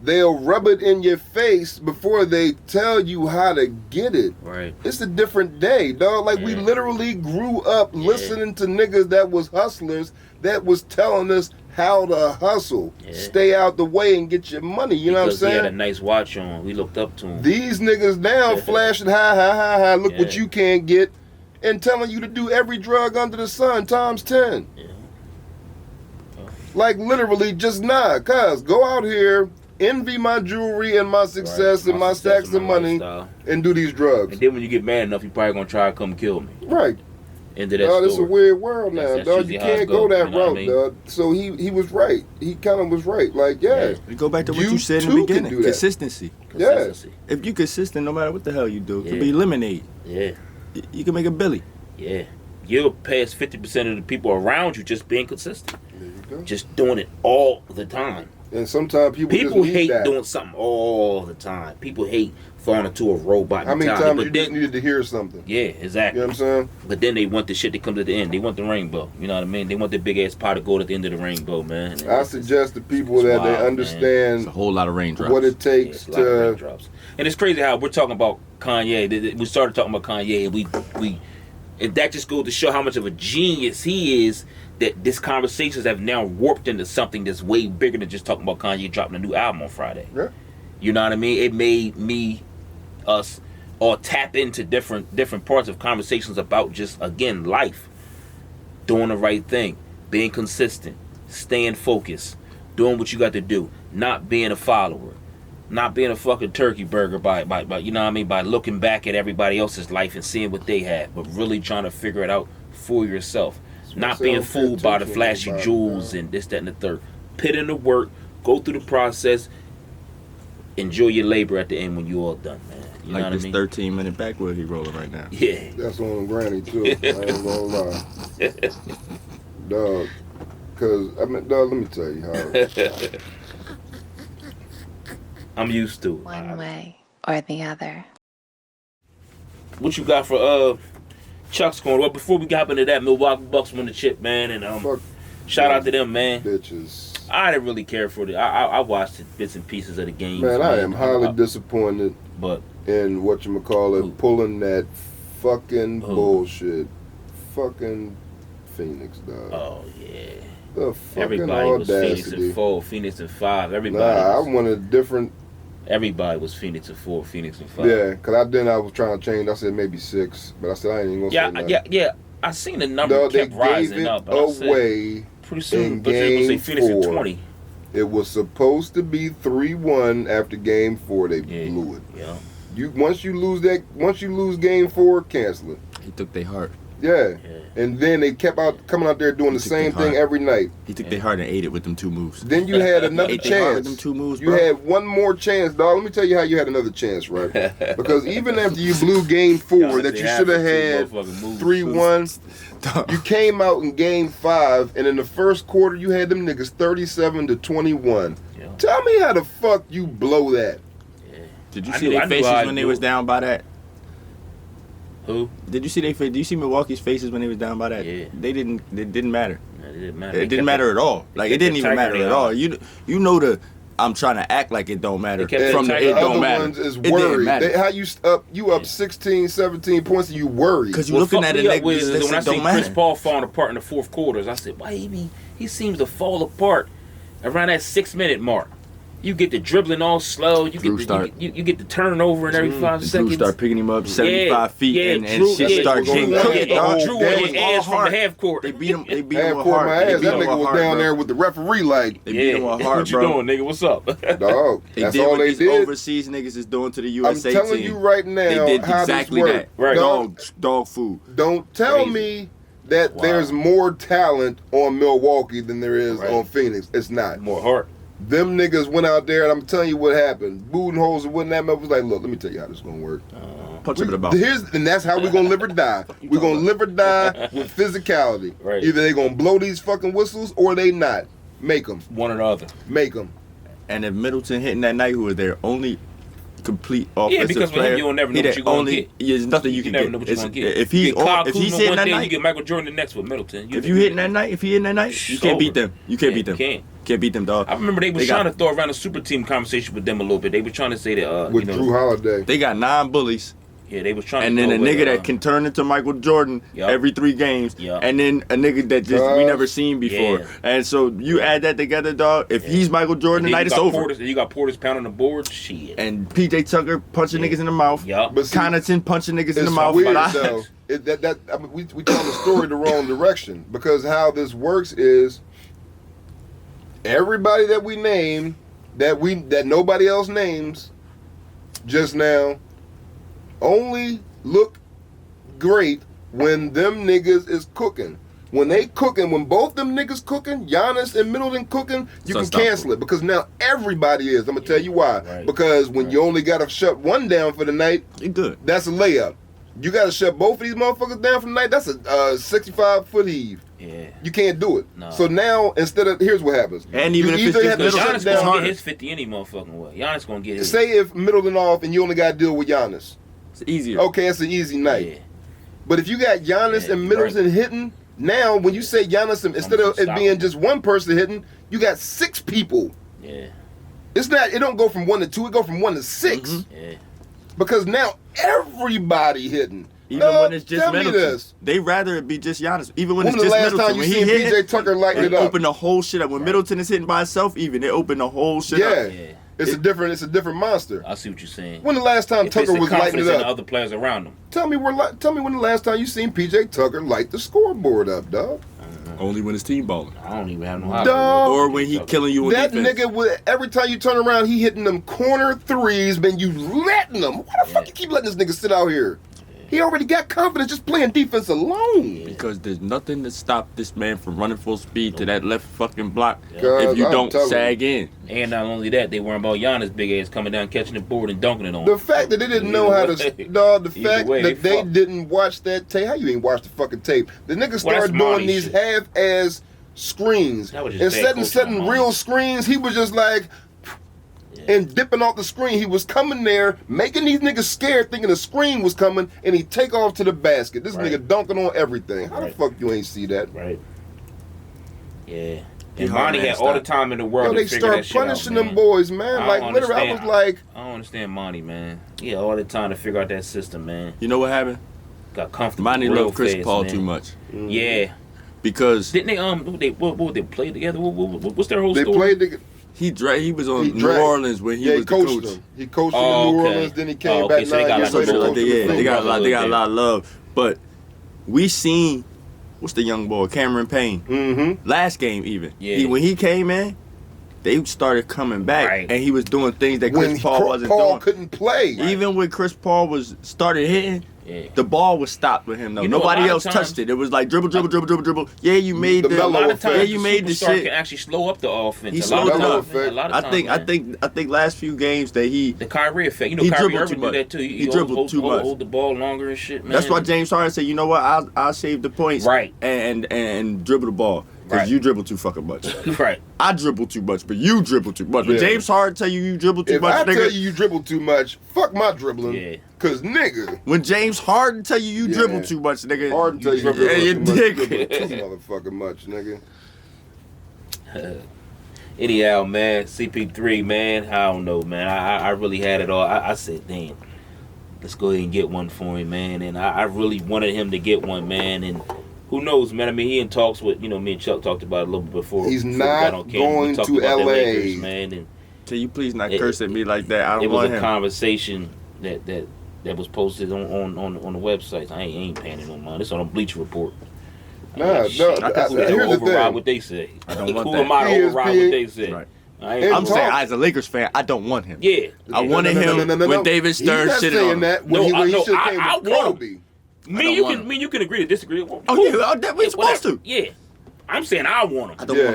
they'll rub it in your face before they tell you how to get it. Right. It's a different day, dog. Like, we Yeah. literally grew up listening to niggas that was hustlers that was telling us how to hustle. Yeah. Stay out the way and get your money. You know what I'm Because he had a saying? nice watch on. We looked up to him. These niggas now flashing high, look what Yeah. you can't get, and telling you to do every drug under the sun times 10. Yeah. Like, literally, just cuz go out here, envy my jewelry and my success Right. and my success stacks and of my money lifestyle. and do these drugs. And then when you get mad enough, you probably going to try to come kill me. Right. End of that Dog, it's a story. weird world now, That's dog. usually You how it can't go, go that you know what I route, mean? dog. So he was right. He kind of was right. Like, yeah. We go back to what You you said in too the can beginning. do that. Consistency. Consistency. If you consistent, no matter what the hell you do, it could Yeah. be lemonade. Yeah. You can make a Billy. Yeah. You'll pass 50% of the people around you just being consistent. There you go. Just doing it all the time. And sometimes people People just need hate that. doing something all the time. People hate falling into a robot How many mentality. times But you just then, needed to hear something? yeah, You exactly. know what I'm saying? But then they want the shit that comes at the end. They want the rainbow. You know what I mean? They want the big ass pot of gold at the end of the rainbow, man. And I it's- suggest to people it's that wild, they man. understand It's a whole lot of raindrops. what it Yeah, takes it's a lot of to. raindrops. And it's crazy how we're talking about Kanye. We started talking about Kanye, and we and that just goes to show how much of a genius he is that this conversations have now warped into something that's way bigger than just talking about Kanye dropping a new album on Friday. Yeah. You know what I mean? It made us all tap into different parts of conversations about just, again, life. Doing the right thing. Being consistent. Staying focused. Doing what you got to do. Not being a follower. Not being a fucking turkey burger by you know what I mean, by looking back at everybody else's life and seeing what they had, but really trying to figure it out for yourself. Not being fooled by the flashy jewels and this, that, and the third. Put in the work, go through the process, enjoy your labor at the end when you all done, man. You know like what this I mean? 13-minute backwood he rolling right now. Yeah. That's on Granny too. I ain't gonna lie. Dog. Cause I mean, dog, let me tell you how. I'm used to it. One way or the other. What you got for Chuck's going? Well, before we got into that, Milwaukee Bucks won the chip, man, and Fuck shout out to them, man. bitches. I didn't really care for it. I watched bits and pieces of the game. Man, I am highly disappointed But in Who? pulling that fucking Who? bullshit. Fucking Phoenix, dog. oh yeah, The fucking everybody was Phoenix audacity. in 4, Phoenix in 5. Everybody, Nah, I was, wanted different. everybody was Phoenix in 4, Phoenix in 5. Yeah, cause I was trying to change. I said maybe 6, but I said I ain't even gonna say nothing. yeah. I seen the number Dog, they kept gave rising it up. But I said, away. pretty soon, in but they gonna say game Phoenix in 4. 20. It was supposed to be 3-1 after game 4. They Yeah, blew it. yeah. Once you lose game 4, cancel it. He took their heart. Yeah. Yeah. And then they kept coming out there doing the took same their thing heart. every night. He took their heart and ate it with them 2 moves. Then you had another Ate their heart with them chance. 2 moves, You bro. had one more chance, dog. Let me tell you how you had another chance, right? Because even after you blew game 4, that you should have had 3-1, Dog. you came out in game 5, and in the first quarter, you had them niggas 37-21. Yeah. Tell me how the fuck you blow that. Did you I see knew- their I knew faces I'd when they do was it. down by that? Who? Did you see their face? Do you see Milwaukee's faces when they was down by that? Yeah. They didn't. It didn't matter. It didn't matter. It didn't matter at all. Like it didn't even matter at all. You know the. I'm trying to act like it don't matter. They kept From the attacking it the don't other matter. ones is It didn't worried. matter. How you up 16, 17 points and you worried. Because you What looking fucked at it me up like with is this when I it see don't Chris matter. Paul falling apart in the fourth quarters, I said, why he seems to fall apart around that 6-minute mark. You get the dribbling all slow. You Drew get start. you get the turnover in every 5 Drew seconds. start picking him up 75 feet and Drew, shit start yeah, getting Drew, cooked. yeah, dog. Drew It on was his all ass from heart. the half court. They beat him. They beat Half him with court heart. my They ass. beat That him nigga with was heart, down bro. there with the referee like, They beat him with heart, What you bro. doing, nigga? What's up? dog. They That's did all what they these did. overseas niggas is doing to the I'm USA telling team. you right now They did how exactly this that. work. Right. Dog food. Don't tell Crazy. me that Wow. there's more talent on Milwaukee than there is Right. on Phoenix. It's not. More heart. Them niggas went out there, and I'm telling you what happened. Budenholzer wouldn't that much was like, look, let me tell you how this is gonna work. Punch him in the mouth. And that's how we're gonna live or die. We're gonna live or die with physicality. Right. Either they gonna blow these fucking whistles or they not. Make them. One or the other. Make them. And if Middleton hitting that night, who was their only complete offensive because with him, player, you don't never know he what the you're gonna only- get. There's nothing you can never get. know what you're It's- gonna get. If You he's get Kyle on, if he's Kuzma hitting one that day, you night, get Michael Jordan the next with Middleton. if you hitting that night, if he hitting that night, you It's can't beat over. them. You can't beat them. You Can't beat them, dog. I remember they was got- trying to throw around a super team conversation with them a little bit. They were trying to say that With Drew Holiday. They got 9 bullies, yeah, they was trying and to then a throw nigga with, that can turn into Michael Jordan Yup. every 3 games, Yup. and then a nigga that just we never seen before. Yeah. And so you add that together, dog. If he's Michael Jordan and then tonight, you it's got over. Portis, you got Portis pounding the board. Shit. And PJ Tucker punching Yeah. niggas in the mouth. Yup. But see, Connaughton punching niggas in the it's mouth. weird But though. I mean, we telling the story the wrong direction because how this works is everybody that we name that nobody else names just now only look great when them niggas is cooking. When they cooking, when both them niggas cooking, Giannis and Middleton cooking, you can unstoppable. cancel it because now everybody is. I'm gonna tell you why. Right. Because when you only gotta shut one down for the night, you good. that's a layup. You gotta shut both of these motherfuckers down for the night. That's a 65-foot heave. Yeah. You can't do it. No. So now instead of here's what happens. And even you if it's either just have to Middleton, shut Giannis it's gonna down. get his 50 any motherfucking way. Giannis gonna get his. Say if Middleton off and you only gotta deal with Giannis. It's easier. Okay, it's an easy night. Yeah. But if you got Giannis Yeah, and you're Middleton right. hitting, now when you say Giannis, instead of it being unstoppable. just one person hitting, you got 6 people. Yeah. It's not. It don't go from 1 to 2. It go from 1 to 6 Yeah. because now everybody hitting. Even when it's just tell me Middleton. this. They rather it be just Giannis. Even when When it's the just last Middleton. time you When he seen hit PJ Tucker lighting it up? open the whole shit up. When Middleton is hitting by himself, even it opened the whole shit up. Yeah. It's a different monster. I see what you're saying. When the last time If Tucker it's the was lighting confidence it in the up? other players around him. Tell me when the last time you seen PJ Tucker light the scoreboard up, dog. Only when his team balling. I don't even have no Dog. idea. Or when he killing you on That defense. nigga, every time you turn around, he hitting them corner threes, man. You letting them. Why the fuck you keep letting this nigga sit out here? He already got confidence just playing defense alone. Because there's nothing to stop this man from running full speed to that left fucking block Cause if you I'm don't telling sag in. And not only that, they worrying about Giannis' big ass coming down, catching the board, and dunking it on The him. fact that they didn't know how to, dog, the Either fact way, that they they fucked. didn't watch that tape. How you ain't watch the fucking tape? The nigga Well, started that's doing Monty these shit. half-ass screens. That was just Instead bad of setting coaching on real Monty. screens, he was just like, and dipping off the screen. He was coming there, making these niggas scared, thinking the screen was coming, and he take off to the basket. This Right. nigga dunking on everything. How Right. the fuck you ain't see that? Right. Yeah. He And hard, Monty man, had all the stop. time in the world Yo, to they figure start that shit out, punishing man. them boys, man. I Like don't literally, I was understand. like, I don't understand Monty, man. Yeah, all the time to figure out that system, man. You know what happened? Got comfortable. Monty real loved Chris fast, Paul man. too much. Yeah. Because Didn't they what would they play together? What's their whole they story? played the. he was on He New dragged- Orleans when he Yeah, was he the coached coach. them. He coached Oh, them in New okay. Orleans. Then he came Oh, okay, back so they 9 got years like later. a coached little- them. They got a Yeah. lot of love. But we seen what's the young boy, Cameron Payne. Mm-hmm. Last game even. Yeah. When he came in, they started coming back Right. and he was doing things that When Chris Paul wasn't Paul doing. couldn't play. Even when Chris Paul was started hitting, Yeah. the ball was stopped with him though. You know, a Nobody lot of else times- touched it. It was like dribble. Yeah, you made The the, A mellow lot of times, yeah, the you made the superstar shit. can actually slow up the offense. He a slowed lot it of up. times, a lot of times, man. I think last few games that he The Kyrie effect. You know, He Kyrie dribbled Irving too do much. that too. He dribbled too much. Hold the ball longer and shit, man. That's why James Harden said, you know what, I'll save the points Right. and dribble the ball. Because Right. you dribble too fucking much. Right. I dribble too much, but you dribble too much. When Yeah. James Harden tell you dribble too If much, I nigga. tell you dribble too much, fuck my dribbling. Yeah. Cause nigga, When James Harden tell you Yeah. dribble too much, nigga. Harden tell you dribble yeah, you dribble too dick. much, dribble too motherfucking much, nigga. Anyhow, man, CP3, man, I don't know, man. I really had it all. I said, damn, let's go ahead and get one for him, man. And I really wanted him to get one, man. And who knows, man? I mean, he in talks with, me and Chuck talked about it a little bit before. He's before we not got on camera. We going talked to about the LA. Lakers, man. And Can you please not It- curse at me like that? I it don't was want a him. conversation that was posted on the websites. I ain't paying it no mind. It's on a Bleacher Report. Nah, I no, mean, shit, I- who the hell here's the override thing. what they say? I don't want Who that. am I to override what ESPN they say? Right. I ain't And I'm doing saying, that. as a Lakers fan, I don't want him. Yeah. I wanted him when David Stern He's not shitted saying on him. that when No, he I should have I came want with him. Kobe. Me, you can agree to disagree. Oh, yeah, we're supposed to. Yeah, I'm saying I want him. I don't Yeah.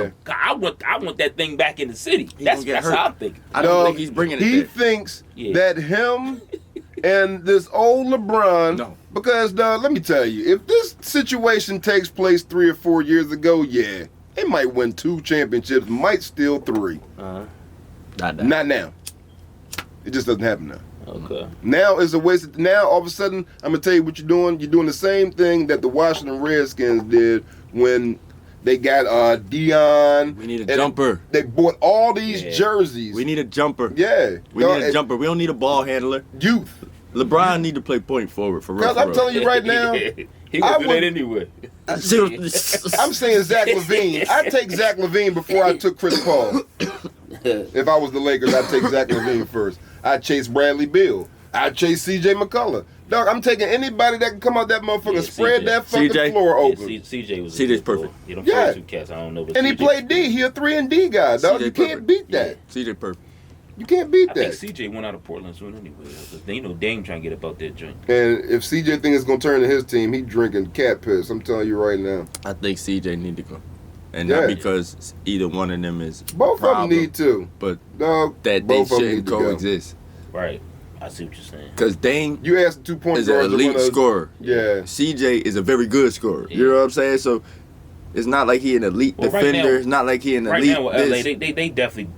want him. I want that thing back in the city. He That's gonna get how hurt. I'm thinking. I don't Dog, think he's bringing it He there. thinks Yeah. that him and this old LeBron. No. Because, dog, let me tell you, if this situation takes place 3 or 4 years ago, yeah, they might win 2 championships, might steal 3. Not that. Not now. It just doesn't happen now. Okay. Now it's a waste. Now all of a sudden, I'm gonna tell you what you're doing. You're doing the same thing that the Washington Redskins did when they got Dion. We need a and jumper. They bought all these Yeah. jerseys. We need a jumper. yeah. We Dog, need a jumper. We don't need a ball handler. Youth. LeBron need to play point forward for real. Because I'm telling you right now, he I would do would- that anyway. I'm saying Zach LaVine. I'd take Zach LaVine before I took Chris Paul. If I was the Lakers, I'd take Zach LaVine first. I'd chase Bradley Beal. I'd chase C.J. McCullough. Dog, I'm taking anybody that can come out that motherfucker, Yeah, spread CJ. that fucking CJ. floor Yeah, open. CJ was. CJ's perfect. You don't Yeah. play 2 cats. I don't know. But And he CJ played D. He a 3 and D guy, dog. CJ You can't perfect. beat that. CJ perfect. You can't beat I think that. CJ went out of Portland soon anyway. Dame trying to get about that joint. And if CJ thinks it's gonna turn to his team, he drinking cat piss. I'm telling you right now. I think CJ need to go. And Yeah. not because either one of them is Both problem, of them need to. but Dog, that they both of them shouldn't need to go. coexist. Right. I see what you're saying. Because Dame You asked the 2-point is an guards to elite run a- scorer. Yeah. CJ is a very good scorer. Yeah. You know what I'm saying? So it's not like he an elite Well, right defender. now- It's not like he an Right elite now with LA, this. they definitely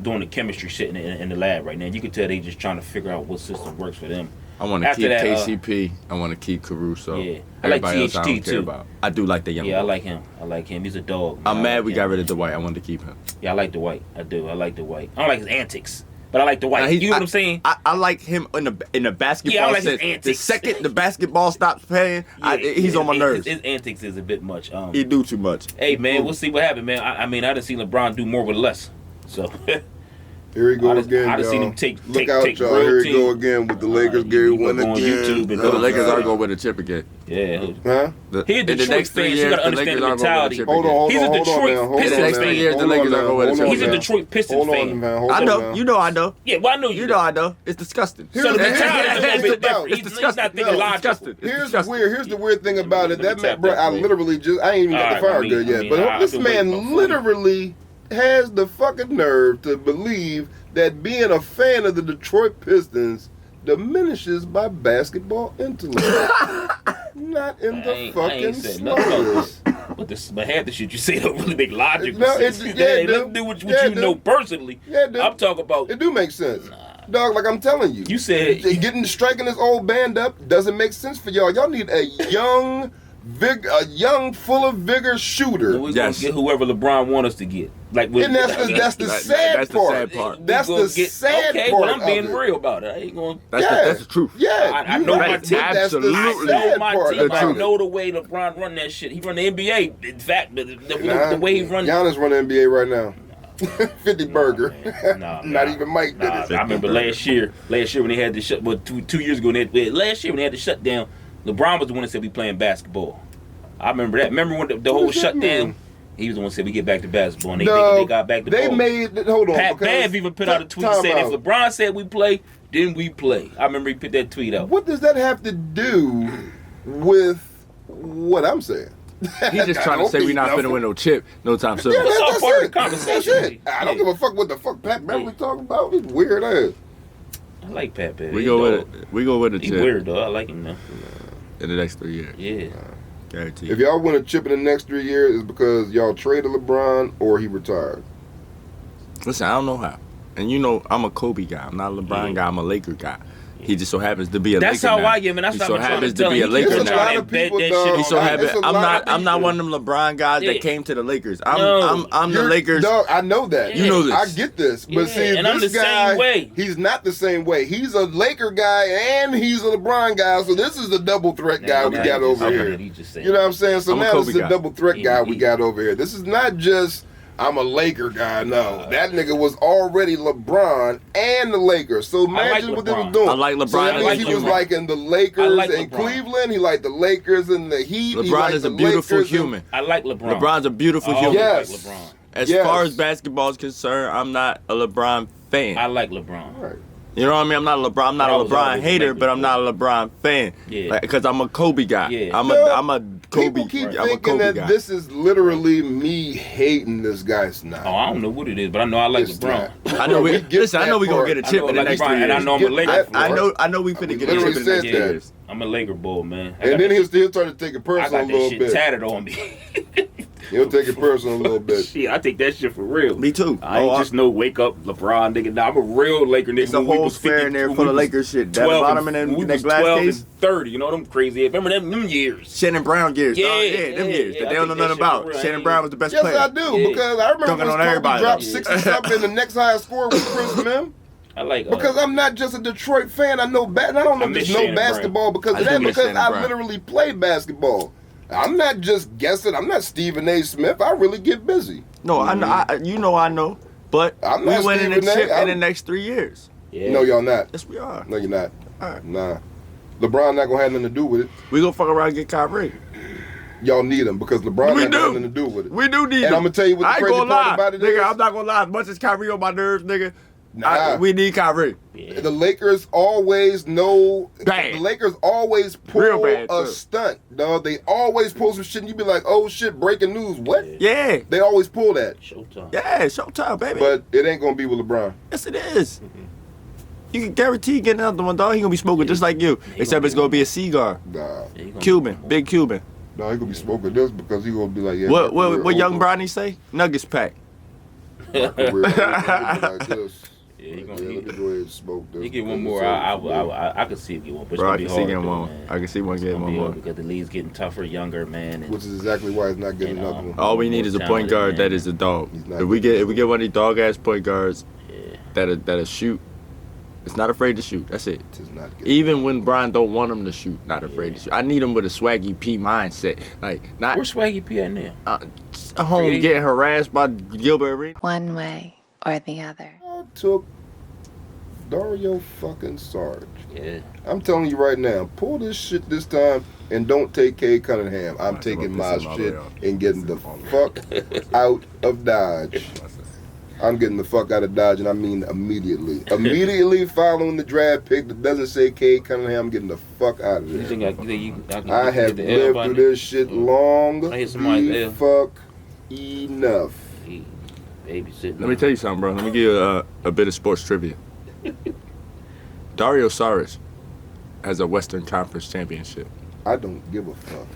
doing the chemistry shit in the lab right now. You can tell they just trying to figure out what system works for them. I want to After keep that, KCP. I want to keep Caruso. Yeah. I like Everybody else I THT don't care too. about. I do like the young Yeah, I boy. like him. I like him. He's a dog. I'm I mad like we him. got rid of Dwight. I wanted to keep him. Yeah, I like Dwight. I do. I like Dwight. I don't like his antics. But I like the white. Now, You know what I'm saying? I like him in the basketball Yeah, I like his sense. The antics. second the basketball stops playing, he's on my nerves. His antics is a bit much. He do too much. Hey man, we'll see what happens, man. I mean, I done seen LeBron do more with less. So Here he go again, I done seen y'all. him take Look out, take y'all. real Here he team. go again with the Lakers. Gary you win go on YouTube again. and The Lakers are God. going to win a chip again. Yeah. Huh? He a In the Detroit next 3 fan, so you years, gotta the understand Lakers the are going to win a mentality. chip Hold on, again. hold He's on, a hold on Detroit now. Hold Pistons on next now. 3 years, the Hold Lakers on are now. gonna win a Hold on He's a now. Detroit Pistons Hold on, fan. man. Hold I on know. now. You know I know. Yeah, well I know you. You know I know. It's disgusting. So the mentality is a little bit It's different. It's He's disgusting. not thinking No, logical. disgusting. It's Here's disgusting. weird. Here's the weird thing about it. Let me That man, tap bro, that, I please. literally just, I ain't even got the fire good yet. But this I've been waiting man for literally has the fucking nerve to believe that being a fan of the Detroit Pistons diminishes my basketball intellect. Not in the I ain't fucking said nothing about slightest. this. But half the shit you say don't really make logical No, sense. it- That yeah, ain't it nothing to do. do with Yeah, what it you do. know personally. Yeah, it do. I'm talking about. It do make sense. Dog, like I'm telling you. You said striking this old band up doesn't make sense for y'all. Y'all need a young, full of vigor shooter. we're Yes. gonna get whoever LeBron want us to get. Like, And that's the That's sad the sad part. That's the sad okay, part. well, I'm being of it. real about it. I ain't going. That's the truth. Yeah, I you know right. my team. That's the Absolutely. I sad know my part team. about I it. know the way LeBron run that shit. He run the NBA. In fact, the Nah, way he run. Giannis run the NBA right now. 50 burger. Nah, Not even Mike did it. I remember last year when they had to shut. Well, two years ago, last year when they had to shut down, LeBron was the one that said we playing basketball. I remember that. Remember when the whole does that shutdown? mean? He was the one that said we get back to basketball, and they got back to they ball. hold on. Pat because- Bev even put out a tweet time saying out. if LeBron said we play, then we play. I remember he put that tweet out. What does that have to do with what I'm saying? He's just trying to say we're not finna win no chip no time soon. Yeah, That's all that's part it. of the conversation. That's it. I don't give a fuck what the fuck Pat Beverly talking about. He's weird ass. I like Pat Bev. We go with it. We go with a He chip weird though. I like him though. in the next 3 years. Yeah. Guaranteed. If y'all win a chip in the next 3 years, it's because y'all traded LeBron or he retired. Listen, I don't know how. And you know, I'm a Kobe guy. I'm not a LeBron guy. I'm a Laker guy. He just so happens to be a That's Laker how now. I am, and that's he how so I'm trying happens to to tell be him. a He Laker There's a now. lot of people, dog. He so happens. There's a I'm lot not. of I'm not people. one of them LeBron guys Yeah. that came to the Lakers. No. I'm the You're- Lakers. Dog, I know that. You know this. I get this. But Yeah, see, and I'm this the guy, same way. he's not the same way. He's a Laker guy and he's a LeBron guy. So this is the double threat guy we got over here. He just saying. You know what I'm saying? So I'm a now Kobe this is guy. a double threat Yeah, guy we he- got over here. This is not just I'm a Laker guy. No, that nigga was already LeBron and the Lakers. So imagine what they LeBron. was doing. I like LeBron So that and means he LeBron. was liking the Lakers I like in LeBron. Cleveland. He liked the Lakers and the Heat. He LeBron liked is a the beautiful Lakers and- human. I like LeBron. LeBron's a beautiful I human. always Yes. like LeBron. As Yes. far as basketball is concerned, I'm not a LeBron fan. I like LeBron. Right. You know what I mean? I'm not a LeBron. I'm not I a was LeBron always a hater, Laker but I'm fan. not a LeBron fan. Yeah. Because I'm a Kobe guy. Yeah. I'm No, a Kobe. People keep I'm a thinking Kobe that guy. this is literally me hating this guy. It's not. Oh, I don't know what it is, but I know I like It's LeBron. not. I know we get listen. I know that we gonna part. get a I chip know in the I like next LeBron, 3 and I years. know I'm a Laker. that fan. part. I know we finna get a chip literally in the next said 3 that. years. I'm a Laker bull, man. And then he'll still try to take it I personal a got that little shit bit. tatted on me. He'll take it personal a little bit. Shit, I take that shit for real. Me too. I ain't just no wake up LeBron nigga. Nah, I'm a real Laker nigga. It's a When we whole was square 50 in there when full we of was Lakers shit. Down the 12 bottom and- and when we in that was glass 12 case. and 30. You know them crazy. Remember them years? Shannon Brown years. Yeah, Yeah, them yeah, years yeah, that I they don't know think that nothing shit about. for real. Shannon Brown was the best Yes, player. I do. Yeah. Because I remember Dunking when on Kobe everybody, dropped though. 60 something and the next highest score was Chris Mim. I like Because I'm not just a Detroit fan. I know I don't I know miss just know Shannon Brown. basketball because I of do that. miss Because Shannon I Brown. literally play basketball. I'm not just guessing. I'm not Stephen A. Smith. I really get busy. No, I know. I know. But I'm we not winning the Stephen A. chip in the I'm- next 3 years. Yeah. No, y'all not. Yes, we are. No, you're not. All right. Nah. LeBron not gonna have nothing to do with it. We gonna fuck around and get Kyrie. Y'all need him because LeBron We not gonna have do. nothing to do with it. We do need And him. I'm gonna tell you what the I ain't crazy gonna part lie, about it nigga. is. I'm not gonna lie. As much as Kyrie on my nerves, nigga, Nah. we need Kyrie. Yeah. The Lakers always know. Bad. The Lakers always pull Real bad, a too. stunt. No, they always pull some shit and you be like, oh shit, breaking news. What? Yeah, They always pull that. Showtime. yeah, Showtime, baby. But it ain't gonna be with LeBron. yes, it is. You can guarantee getting another one, dog. He gonna be smoking just like you, except it's gonna be a cigar. Nah. Yeah, he gonna- Cuban, big Cuban. No, he gonna be smoking this because he gonna be like, yeah. What my career what young over. Brownie say? Nuggets pack. My career over. He be like this. Yeah, he Like, gonna- yeah, he- let me go ahead and smoke this. He get one because more. it's over for me. I could see him get one, but it's Bro, I gonna be can see hard. getting though, one. man. I can see one It's getting gonna one be more. hard because the league's getting tougher, younger, man. And, Which is exactly why he's not getting And, another one. All we need is a point guard that is a dog. He's not If we get one of these dog ass point guards, yeah. that'll shoot. It's not afraid to shoot. That's it. Tis not good. Even when Brian don't want him to shoot, not afraid to shoot. I need him with a Swaggy P mindset. Like, not Where's Swaggy P at now? home Really? getting harassed by Gilbert Arenas. One way or the other. I took Dario fucking Sarge. Yeah. I'm telling you right now, pull this shit this time and don't take K Cunningham. I'm taking my shit and getting the fuck out of Dodge. I'm getting the fuck out of Dodge, and I mean immediately. Immediately following the draft pick that doesn't say K Cunningham, I'm getting the fuck out of there. You think I can I hit have the L lived button? through this shit long I hit somebody's the L. fuck enough. He babysitting. Let me tell you something, bro. Let me give you a bit of sports trivia. Dario Saric has a Western Conference championship. I don't give a fuck.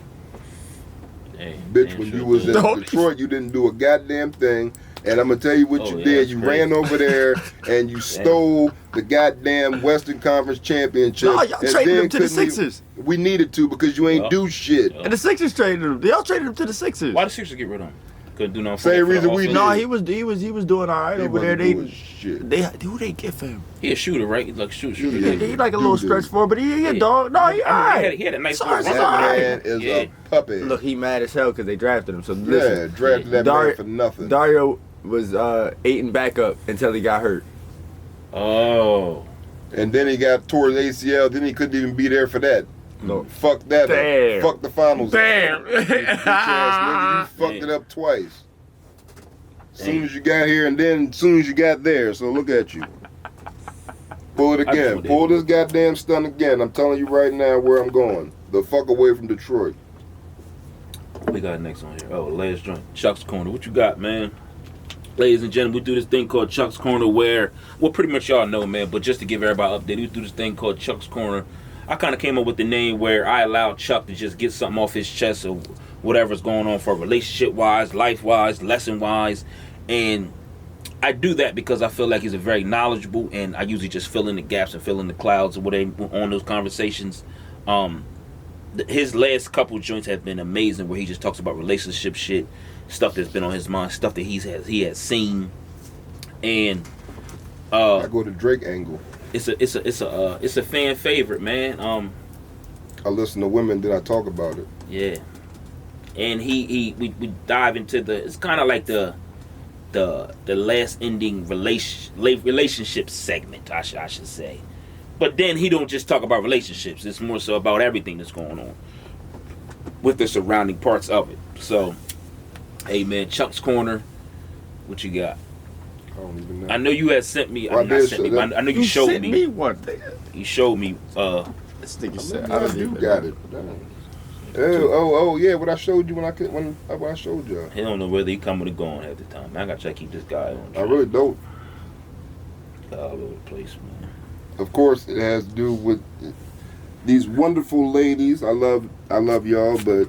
Hey, Bitch, damn when sure you was in Don't- Detroit, you didn't do a goddamn thing. And I'm gonna tell you what Oh, you yeah, did. that's You crazy. ran over there and you stole the goddamn Western Conference championship. No, y'all and traded then him to the couldn't even- Sixers. We needed to because you ain't Yeah. do shit. Yeah. And the Sixers traded him. Y'all traded him to the Sixers. Why the Sixers get rid of him? Couldn't do nothing. Same for the reason we offense? No, did. he was doing all right He over there. wasn't doing shit. Who they get for him? He a shooter, right? He's like shooter. Yeah. He like a little Dude. stretch for, but he a Yeah. dog. No, he all I mean, right. he had a nice Sorry, little it's run. all That right. man is Yeah. a puppy. Look, he mad as hell because they drafted him. So yeah, listen, drafted that man for nothing. Dario was eating backup until he got hurt. Oh. And then he got tore his ACL. Then he couldn't even be there for that. No. Fuck that Damn. up. Fuck the finals. Damn. You bitch ass nigga, you fucked it up twice. Soon as you got here and then soon as you got there. So look at you. Pull it I again. pulled it. Pull this goddamn stunt again. I'm telling you right now where I'm going. The fuck away from Detroit. We got next on here. Oh, last joint. Chuck's Corner. What you got, man? Ladies and gentlemen, we do this thing called Chuck's Corner where, well, pretty much y'all know, man, but just to give everybody an update, we do this thing called Chuck's Corner. I kind of came up with the name where I allow Chuck to just get something off his chest or whatever's going on for relationship-wise, life-wise, lesson-wise. And I do that because I feel like he's a very knowledgeable, and I usually just fill in the gaps and fill in the clouds or whatever on those conversations. His last couple joints have been amazing, where he just talks about relationship shit, stuff that's been on his mind, stuff that he has seen, and I go to Drake angle. it's a fan favorite, man. I listen to women, then I talk about it. Yeah, and we dive into it's kind of like the last ending relationship segment, I should say. But then he don't just talk about relationships. It's more so about everything that's going on with the surrounding parts of it. So, hey man, Chuck's Corner, what you got? I don't even know. I know you had sent me. Well, I not did sent me. show But I know you showed sent me. one thing. You showed me. This nigga said, Maybe I I don't do even got know. it. Oh, yeah, what I showed you when I showed you. He don't know whether he coming or going at the time. I gotta try to keep this guy on. I really don't. all over the place, man. Of course, it has to do with these wonderful ladies. I love y'all, but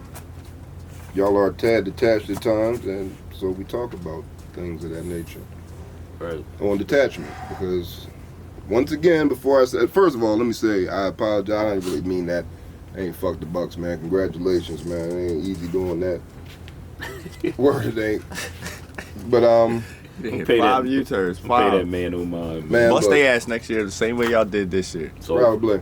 y'all are a tad detached at times, and so we talk about things of that nature Right. on detachment. Because once again, before I said, first of all, let me say I apologize. I didn't really mean that. I ain't fuck the Bucks, man. Congratulations, man. It ain't easy doing that. Word, it ain't. But Pay 5 that- U-turns. Pay 5. that man no mind, Man, Bust look, their ass next year the same way y'all did this year. So probably.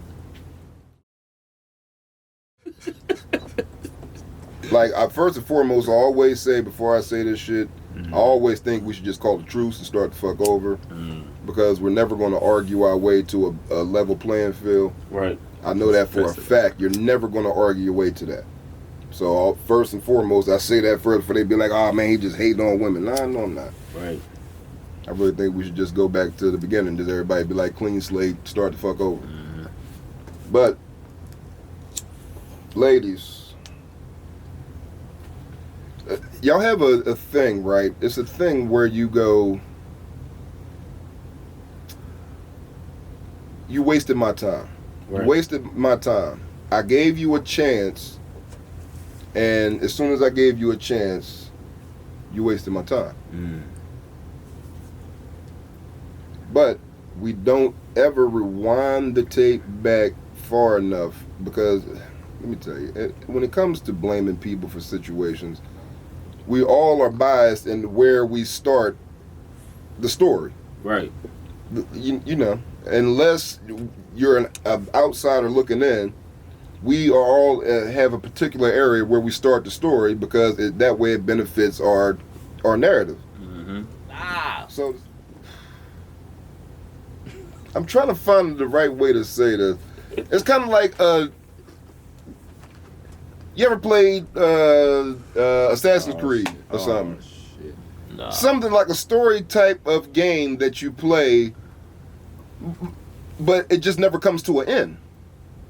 Like, first and foremost, I always say before I say this shit, I always think we should just call the truce and start the fuck over, because we're never going to argue our way to a level playing field. right. I know that for a fact. You're never going to argue your way to that. So first and foremost, I say that first before they be like, oh man, he just hating on women. Nah, no, I'm not. Right. I really think we should just go back to the beginning. Does everybody be like clean slate, start the fuck over? But, ladies, y'all have a thing, right? It's a thing where you go, you wasted my time. Right. You wasted my time. I gave you a chance, and as soon as I gave you a chance, you wasted my time. But we don't ever rewind the tape back far enough, because let me tell you, when it comes to blaming people for situations, we all are biased in where we start the story. Right. you know, unless you're an outsider looking in, we are all have a particular area where we start the story because that way it benefits our narrative. Mm-hmm. So I'm trying to find the right way to say this. It's kind of like you ever played Assassin's Creed or something? Shit. Nah. Something like a story type of game that you play, but it just never comes to an end.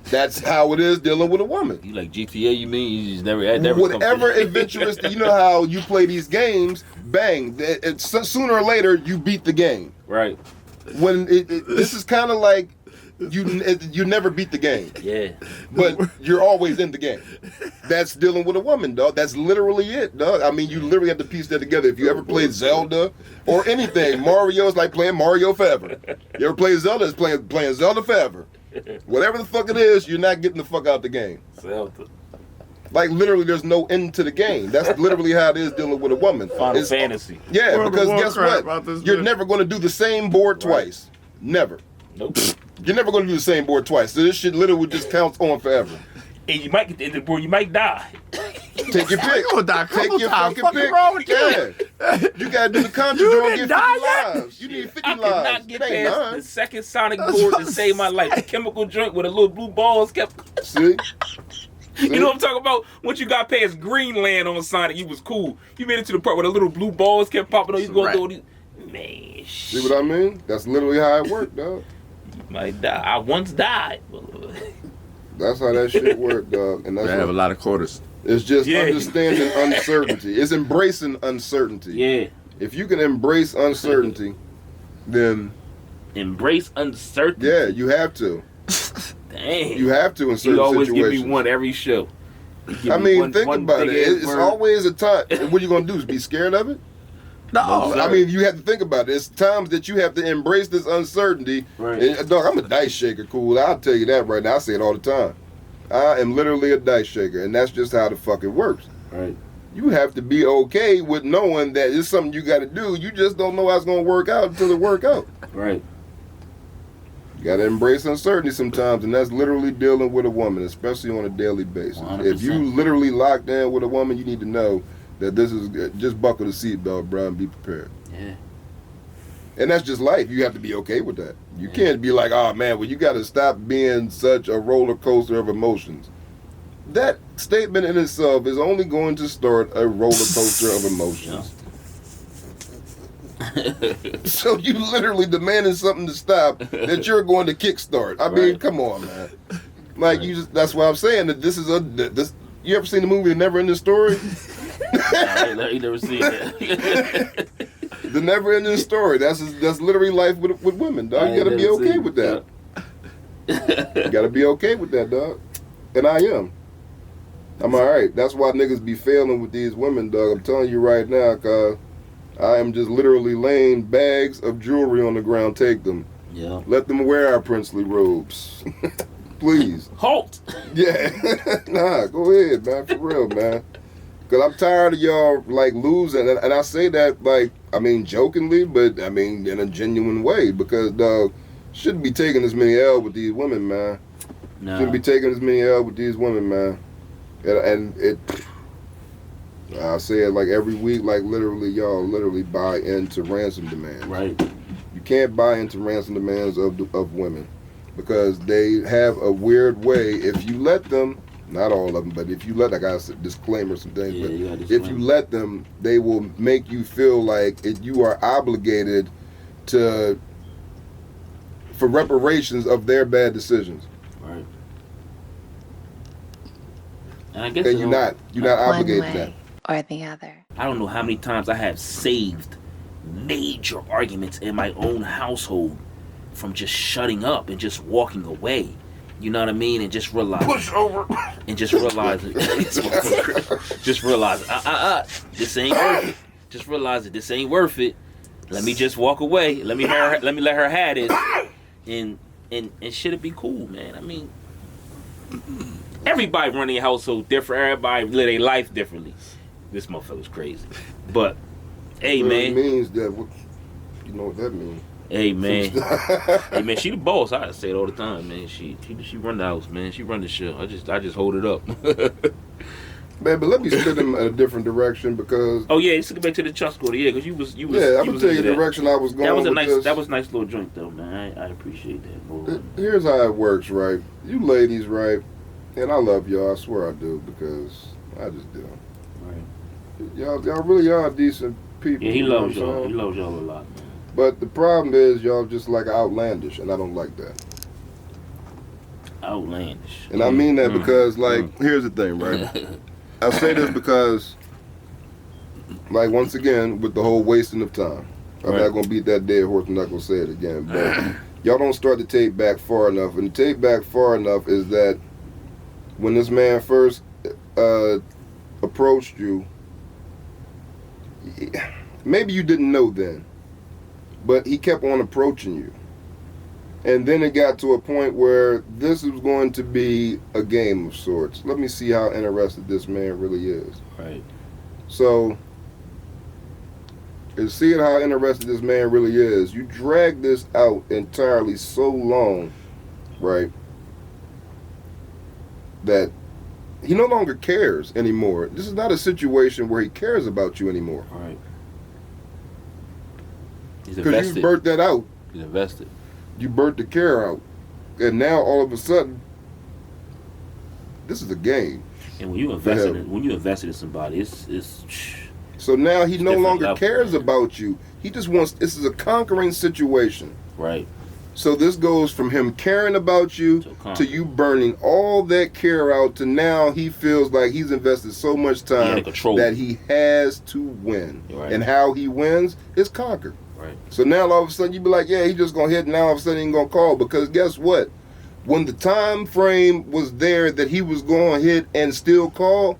That's how it is dealing with a woman. You like GTA? You mean you just never Whatever adventurous, you know how you play these games, bang, sooner or later you beat the game. Right. When this is kind of like you never beat the game. Yeah. But you're always in the game. That's dealing with a woman, dog. That's literally it, dog. I mean, you literally have to piece that together. If you ever played Zelda or anything, Mario is like playing Mario forever. You ever play Zelda? It's playing Zelda forever. Whatever the fuck it is, you're not getting the fuck out the game. Zelda. Like literally, there's no end to the game. That's literally how it is dealing with a woman. Final Fantasy. Yeah, World of because guess Warcraft what? about this You're bitch. never going to do the same board twice. Never. Nope. You're never going to do the same board twice. So this shit literally just counts on forever. And you might get to the end of the board, you might die. Take your pick. You gonna die a Take couple your times. fucking Fucking pick. wrong with you? Yeah. You gotta do the conjure You draw and didn't get 50 die yet? lives. You need 50 I lives. cannot get It ain't past the none. second Sonic That's board what to I'm save my life. The chemical joint with a little blue balls kept. See? You know what I'm talking about? Once you got past Greenland on Sonic, you was cool. You made it to the part where the little blue balls kept popping on. You going through all these. Man, See what I mean? That's literally how it worked, dog. You might die. I once died. That's how that shit worked, dog. And I that's have a what, lot of quarters. it's just Yeah. understanding uncertainty. It's embracing uncertainty. Yeah. If you can embrace uncertainty, then Embrace uncertainty. yeah, you have to. Dang. You have to in certain You always situations. give me one every show. You give I me mean, one- think one about it. big-ass It's word. always a time. What are you gonna do? Is be scared of it? No, I mean, you have to think about it. It's times that you have to embrace this uncertainty. Right. And, dog, I'm a dice shaker, cool. I'll tell you that right now. I say it all the time. I am literally a dice shaker, and that's just how the fuck it works. Right. You have to be okay with knowing that it's something you got to do. You just don't know how it's going to work out until it work out. Right. You got to embrace uncertainty sometimes, and that's literally dealing with a woman, especially on a daily basis. 100%. If you literally locked in with a woman, you need to know that this is just buckle the seatbelt, bro, and be prepared. Yeah. And that's just life. You have to be okay with that. You can't be like, oh man, well, you got to stop being such a roller coaster of emotions. That statement in itself is only going to start a roller coaster of emotions. So you literally demanding something to stop that you're going to kickstart. I mean, Right. come on, man. Like you just, that's why I'm saying that this is this. You ever seen the movie The Never Ending Story? I ain't never seen that. The Never Ending Story. That's literally life with women, dog. You gotta be okay with that. You gotta be okay with that, dog. And I am. I'm alright. That's why niggas be failing with these women, dog. I'm telling you right now, cause I am just literally laying bags of jewelry on the ground. Take them. Yeah. Let them wear our princely robes. Please. Halt. Yeah. Nah, go ahead, man. For real, man. Cause I'm tired of y'all like losing, and I say that like, I mean jokingly, but I mean in a genuine way, because dog shouldn't be taking as many L with these women, man. No. Shouldn't be taking as many L with these women, man. And it, I say it like every week, like literally y'all literally buy into ransom demands. Right. You can't buy into ransom demands of women, because they have a weird way. If you let them. Not all of them, but if you let, I got a disclaimer some things, Yeah, but you gotta if you disclaimer. let them, they will make you feel like you are obligated for reparations of their bad decisions. Right. And I guess And you're not One obligated to that. way or the other. I don't know how many times I have saved major arguments in my own household from just shutting up and just walking away. You know what I mean? And just realize. Push over. And just realize it. Just realize, this ain't worth it. Just realize that this ain't worth it. Let me just walk away. Let me let her have this. And shit'll be cool, man. I mean, everybody run their household different. Everybody live their life differently. This motherfucker's crazy. But, hey, Well, man. it means that, you know what that means. Hey man, she the boss. I say it all the time, man. She run the house, man. She run the show. I just hold it up. Man, but let me spin him in a different direction because. Oh yeah, let's get back to the Chuck Squad. Yeah, because you was. Yeah, I'm gonna tell you the direction I was going. That was a nice little joint though, man. I appreciate that. Boy. Here's how it works, right? You ladies, right? And I love y'all. I swear I do because I just do. Right. Y'all really are decent people. Yeah, he loves y'all. He loves y'all a lot, man. But the problem is y'all just like outlandish, and I don't like that. Outlandish. And I mean that because, here's the thing, right? I say this because, once again, with the whole wasting of time, I'm not going to beat that dead horse. I'm not going to say it again. But y'all don't start the tape back far enough. And the tape back far enough is that when this man first approached you, maybe you didn't know then, but he kept on approaching you. And then it got to a point where this was going to be a game of sorts. Let me see how interested this man really is. Right. So, in seeing how interested this man really is, you drag this out entirely so long, right, that he no longer cares anymore. This is not a situation where he cares about you anymore. Right. He's Because invested. you burnt that out. He's invested. You burnt the care out. And now all of a sudden, this is a game. And when you invested in somebody, it's so now he no longer level, cares man. about you. He just wants, this is a conquering situation. Right. So this goes from him caring about you to you burning all that care out to now he feels like he's invested so much time that he has to win. Right. And how he wins is conquer. Right. So now all of a sudden you be like, yeah, he's just going to hit, and now all of a sudden he's going to call. Because guess what? When the time frame was there that he was going to hit and still call,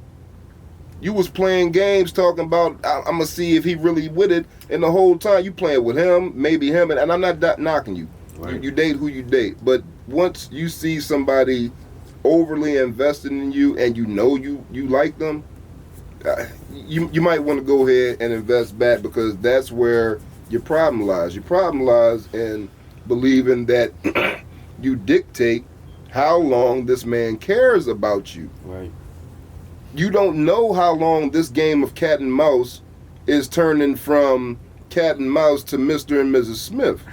you was playing games talking about, I'm going to see if he really with it. And the whole time you playing with him, maybe him, and I'm not knocking you. Right. You date who you date. But once you see somebody overly invested in you and you know you like them, you might want to go ahead and invest back because that's where your problem lies. Your problem lies in believing that you dictate how long this man cares about you. Right. You don't know how long this game of cat and mouse is turning from cat and mouse to Mr. and Mrs. Smith.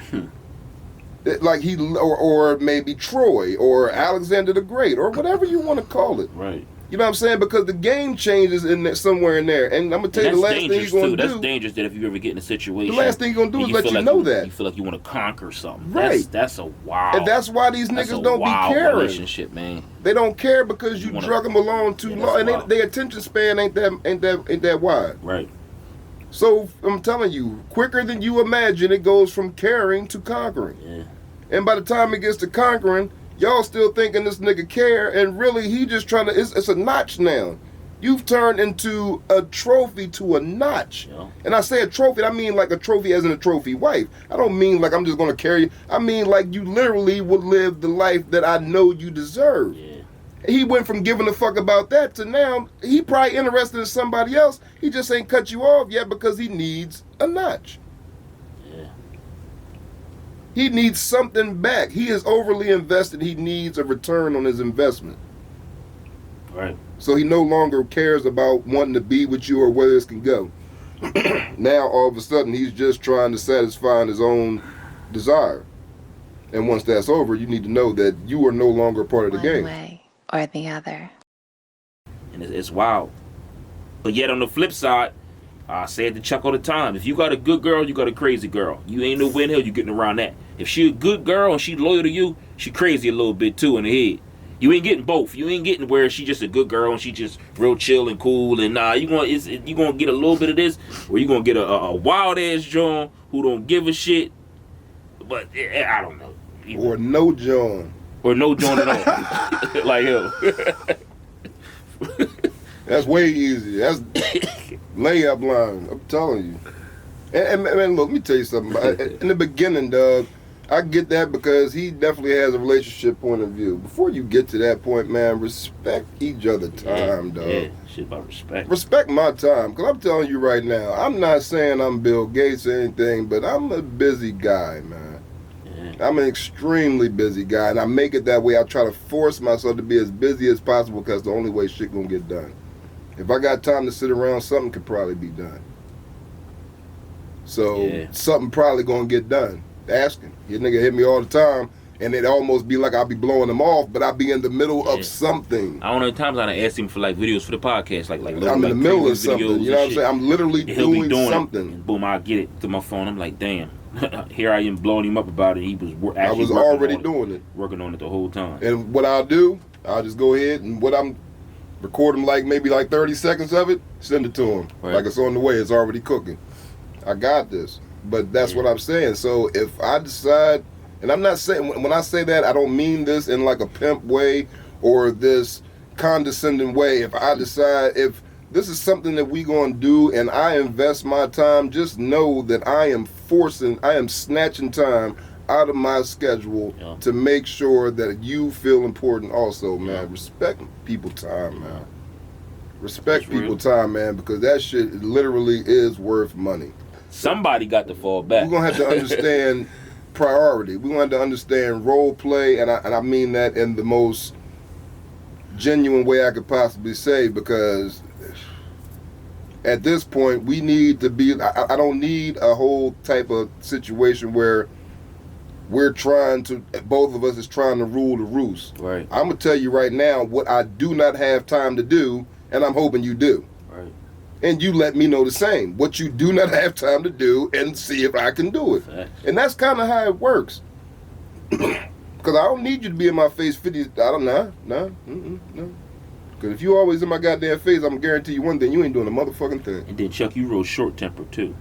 Like or maybe Troy or Alexander the Great or whatever you want to call it. Right. You know what I'm saying? Because the game changes in there, somewhere in there. And I'm going to tell you the last thing you're going to do. That's dangerous that if you ever get in a situation. The last thing you're going to do is let you know that. You feel like you want to conquer something. Right. That's a wild. And that's why these niggas don't be caring. Relationship, man. They don't care because you drug them along too long. And their attention span ain't that wide. Right. So I'm telling you, quicker than you imagine, it goes from caring to conquering. Yeah. And by the time it gets to conquering, y'all still thinking this nigga care, and really he just trying to, it's a notch now. You've turned into a trophy to a notch. Yeah. And I say a trophy, I mean like a trophy as in a trophy wife. I don't mean like I'm just going to carry you. I mean like you literally would live the life that I know you deserve. Yeah. He went from giving a fuck about that to now he probably interested in somebody else. He just ain't cut you off yet because he needs a notch. He needs something back. He is overly invested. He needs a return on his investment. Right. So he no longer cares about wanting to be with you or where this can go. Now, all of a sudden, he's just trying to satisfy his own desire. And once that's over, you need to know that you are no longer part of the game. One way or the other. And it's wild. But yet on the flip side, I say it to Chuck all the time. If you got a good girl, you got a crazy girl. You ain't no win hill, you getting around that. If she a good girl and she loyal to you, she crazy a little bit too in the head. You ain't getting both. You ain't getting where she just a good girl and she just real chill and cool and you gonna get a little bit of this, or you gonna get a wild ass John who don't give a shit. But I don't know. Or no John. Or no John at all. Like him. That's way easy. That's layup line. I'm telling you. And look, let me tell you something. In the beginning, Doug, I get that because he definitely has a relationship point of view. Before you get to that point, man, respect each other time, dog. Yeah, shit about respect. Respect my time, because I'm telling you right now, I'm not saying I'm Bill Gates or anything, but I'm a busy guy, man. man. I'm an extremely busy guy, and I make it that way. I try to force myself to be as busy as possible because the only way shit gonna get done. If I got time to sit around, something could probably be done. So something probably gonna get done. Ask him. Your nigga hit me all the time, and it almost be like I'll be blowing him off, but I'll be in the middle of something. I don't know times I asked him for like videos for the podcast, like I'm in the middle of something. You know what I'm saying? I'm literally doing something. And boom, I get it to my phone. I'm like, damn. Here I am blowing him up about it. He was I was already doing it. Working on it the whole time. And what I'll do, I'll just go ahead and record him maybe 30 seconds of it, send it to him. Right. Like it's on the way, it's already cooking. I got this. But that's what I'm saying. So if I decide, and I'm not saying, when I say that, I don't mean this in like a pimp way or this condescending way. If I decide, if this is something that we gonna do and I invest my time, just know that I am snatching time out of my schedule to make sure that you feel important also, man. Respect people's time, man. Respect people's time, man, because that shit literally is worth money. Somebody got to fall back. We're gonna have to understand priority. We're gonna have to understand role play, and I mean that in the most genuine way I could possibly say, because at this point, we need to be, I don't need a whole type of situation where both of us is trying to rule the roost. Right. I'm going to tell you right now what I do not have time to do, and I'm hoping you do. Right. And you let me know the same. What you do not have time to do, and see if I can do it. Facts. And that's kind of how it works. Because I don't need you to be in my face 50, I don't know. No. Because if you always in my goddamn face, I'm going to guarantee you one thing, you ain't doing a motherfucking thing. And then, Chuck, you real short-tempered, too.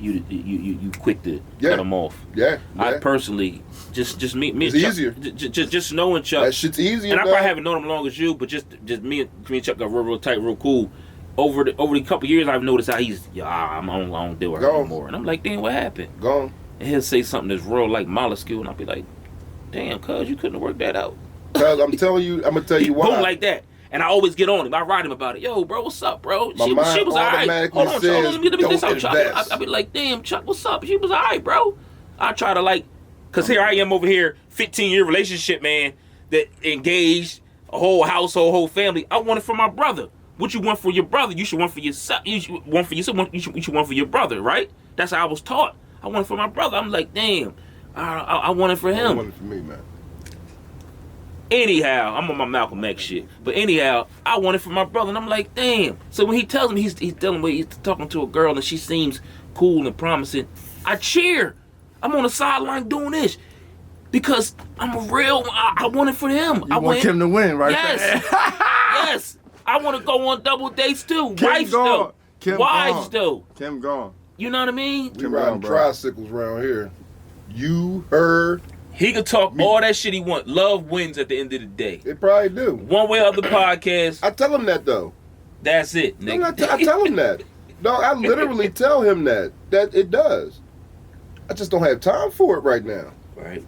You quick to cut them off. Yeah. I personally, just me it's and Chuck, easier. Just knowing Chuck. That shit's easier, And I probably haven't known him long as you, but just me and Chuck got real tight, real cool. Over the couple years, I've noticed how he's, I don't deal with her anymore. And I'm like, damn, what happened? Gone. And he'll say something that's real, like molecule, and I'll be like, damn, cuz, you couldn't have worked that out. Cuz, I'm going to tell you why. Boom, like that. And I always get on him. I ride him about it. Yo, bro, what's up, bro? My mind She was all right. Hold on, says, let me get this out, Chuck. invest. I be like, damn, Chuck, what's up? She was all right, bro. I try to because here I am over here, 15-year relationship, man, that engaged, a whole household, whole family. I want it for my brother. What you want for your brother, you should want for yourself. You should want for yourself. You should want for your brother, right? That's how I was taught. I want it for my brother. I'm like, damn, I want it for him. I want it for me, man. Anyhow, I'm on my Malcolm X shit. But anyhow, I want it for my brother, and I'm like, damn. So when he tells me he's talking to a girl and she seems cool and promising, I cheer. I'm on the sideline doing this because I'm a real. I want it for him. I want Kim to win, right? Yes, yes. I want to go on double dates too. Kim Wives gone. though. Kim Wives gone. though. Kim gone. You know what I mean? We riding tricycles around here. You, her. He could talk all that shit he want. Love wins at the end of the day. They probably do. One way or the podcast. I tell him that though. That's it, nigga. I tell him that. No, I literally tell him that it does. I just don't have time for it right now. Right.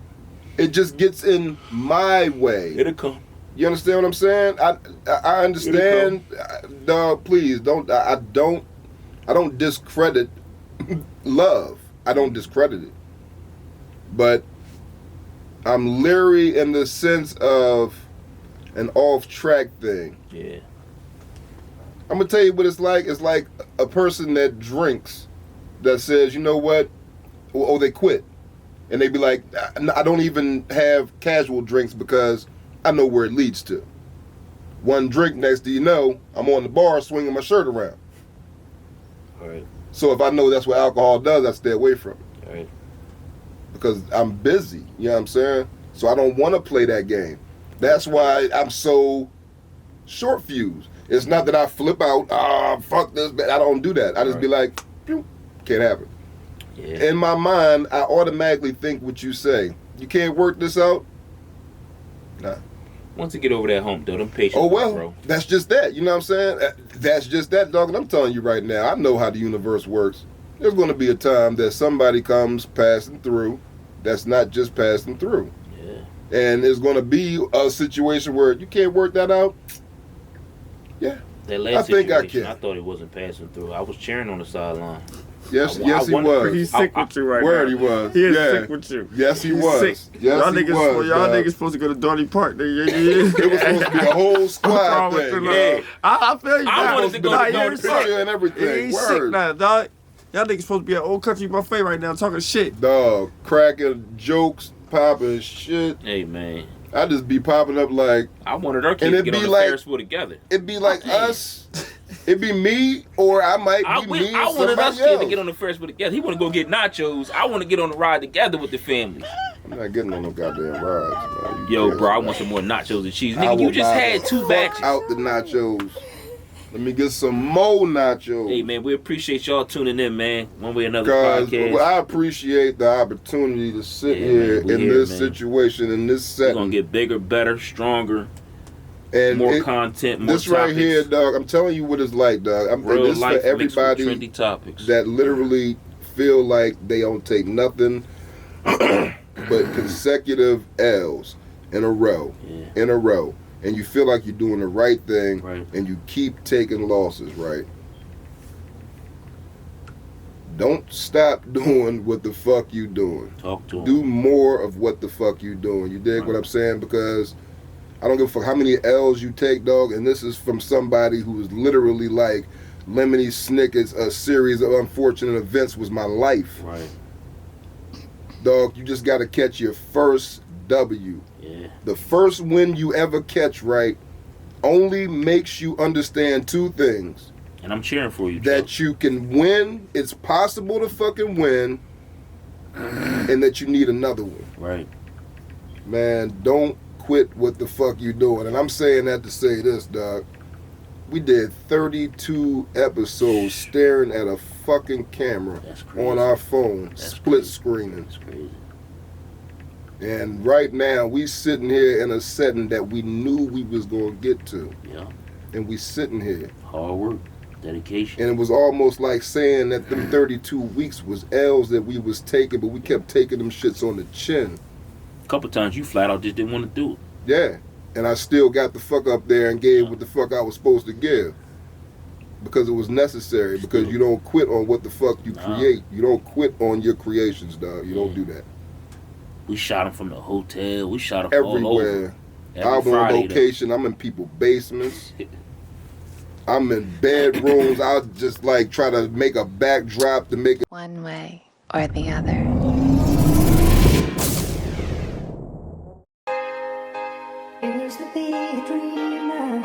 It just gets in my way. It'll come. You understand what I'm saying? I understand. Dog, please don't. I don't discredit love. I don't discredit it. But I'm leery in the sense of an off-track thing. Yeah. I'm gonna tell you what it's like. It's like a person that drinks, that says, you know what? Oh, they quit, and they be like, I don't even have casual drinks because I know where it leads to. One drink, next thing you know, I'm on the bar swinging my shirt around. All right. So if I know that's what alcohol does, I stay away from it. All right. Because I'm busy, you know what I'm saying? So I don't want to play that game. That's why I'm so short fused. It's not that I flip out, fuck this, I don't do that. I just be like, can't have it. Yeah. In my mind, I automatically think what you say. You can't work this out? Nah. Once you get over that hump, though, them patients, Oh, well, bro. that's just that. You know what I'm saying? That's just that, dog. And I'm telling you right now, I know how the universe works. There's going to be a time that somebody comes passing through that's not just passing through. Yeah. And there's going to be a situation where you can't work that out. Yeah. That last I think I situation, can. I thought it wasn't passing through. I was cheering on the sideline. Yes, I yes, he wanted- was. He's sick with you right Word, now. he was. He is Yeah. sick with you. Yes, he He's was. sick. Yes, y'all he niggas, was. y'all dog. niggas supposed to go to Dorney Park. Nigga. It was supposed to be a whole squad thing. Yeah. I feel you. I man. wanted to go Nah, to he Dorney is Park. sick. And everything. He's sick Word. now, dog. Y'all niggas supposed to be at Old Country Buffet right now talking shit. Dog, cracking jokes, popping shit. Hey man, I just be popping up like, I wanted our And kids to it'd get on be the like- Ferris wheel together. it'd be like Damn. us. It'd be me, or I might I be me and wanted somebody us kids else. to get on the Ferris wheel together. He want to go get nachos. I want to get on the ride together with the family. I'm not getting on no goddamn rides, man. You Yo, crazy, bro, I man. want some more nachos and cheese. I Nigga, you will just buy had the 2 fuck batches. out the nachos. Let me get some more nachos. Hey man, we appreciate y'all tuning in, man. One way or another Because podcast. I appreciate the opportunity to sit Yeah, here man, we in here, this man. situation, in this We're setting. gonna get bigger, better, stronger, and more it- content, more This topics. right here, dog, I'm telling you what it's like, dog. And Real this life for everybody mixed with trendy topics. that literally feel like they don't take nothing but consecutive L's in a row, Yeah. in a row. And you feel like you're doing the right thing, Right. and you keep taking losses, right? Don't stop doing what the fuck you doing. Talk to him. Do more of what the fuck you doing. You dig what I'm saying? Because I don't give a fuck how many L's you take, dog. And this is from somebody who is literally like, Lemony Snicket's A Series of Unfortunate Events was my life. Right. Dog, you just got to catch your first W. Yeah. The first win you ever catch, right, only makes you understand 2 things. And I'm cheering for you, That Joe. you can win, it's possible to fucking win, and that you need another one. Right. Man, don't quit what the fuck you doing. And I'm saying that to say this, dog. We did 32 episodes staring at a fucking camera That's crazy. on our phone, That's split crazy. screening. That's crazy. And right now, we sitting here in a setting that we knew we was going to get to. Yeah. And we sitting here. Hard work, dedication. And it was almost like saying that them 32 weeks was L's that we was taking, but we kept taking them shits on the chin. A couple times you flat out just didn't want to do it. Yeah. And I still got the fuck up there and gave what the fuck I was supposed to give. Because it was necessary. Because you don't quit on what the fuck you create. You don't quit on your creations, dog. You don't do that. We shot him from the hotel. We shot him all over. Everywhere. Every I'm on Friday, location. I'm in people's basements. I'm in bedrooms. I'll just like try to make a backdrop to make it. One way or the other. Used to be a dreamer,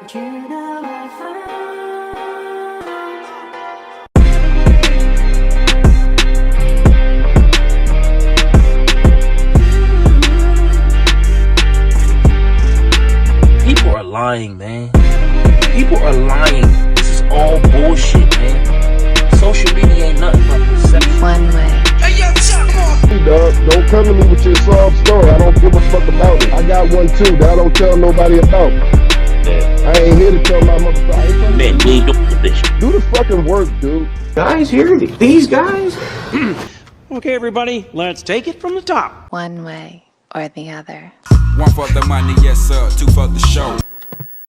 but you know I found. People are lying, man. People are lying. This is all bullshit, man. Social media ain't nothing but perception. One way. Hey, dog, don't come to me with your sob story. I don't give a fuck about it. I got one too that I don't tell nobody about. I ain't here to tell my motherfucker. Man, you ain't doing the bitch. Do the fucking work, dude. Guys here, these guys? Okay, everybody, let's take it from the top. One way or the other. 1 for the money, yes sir. 2 for the show.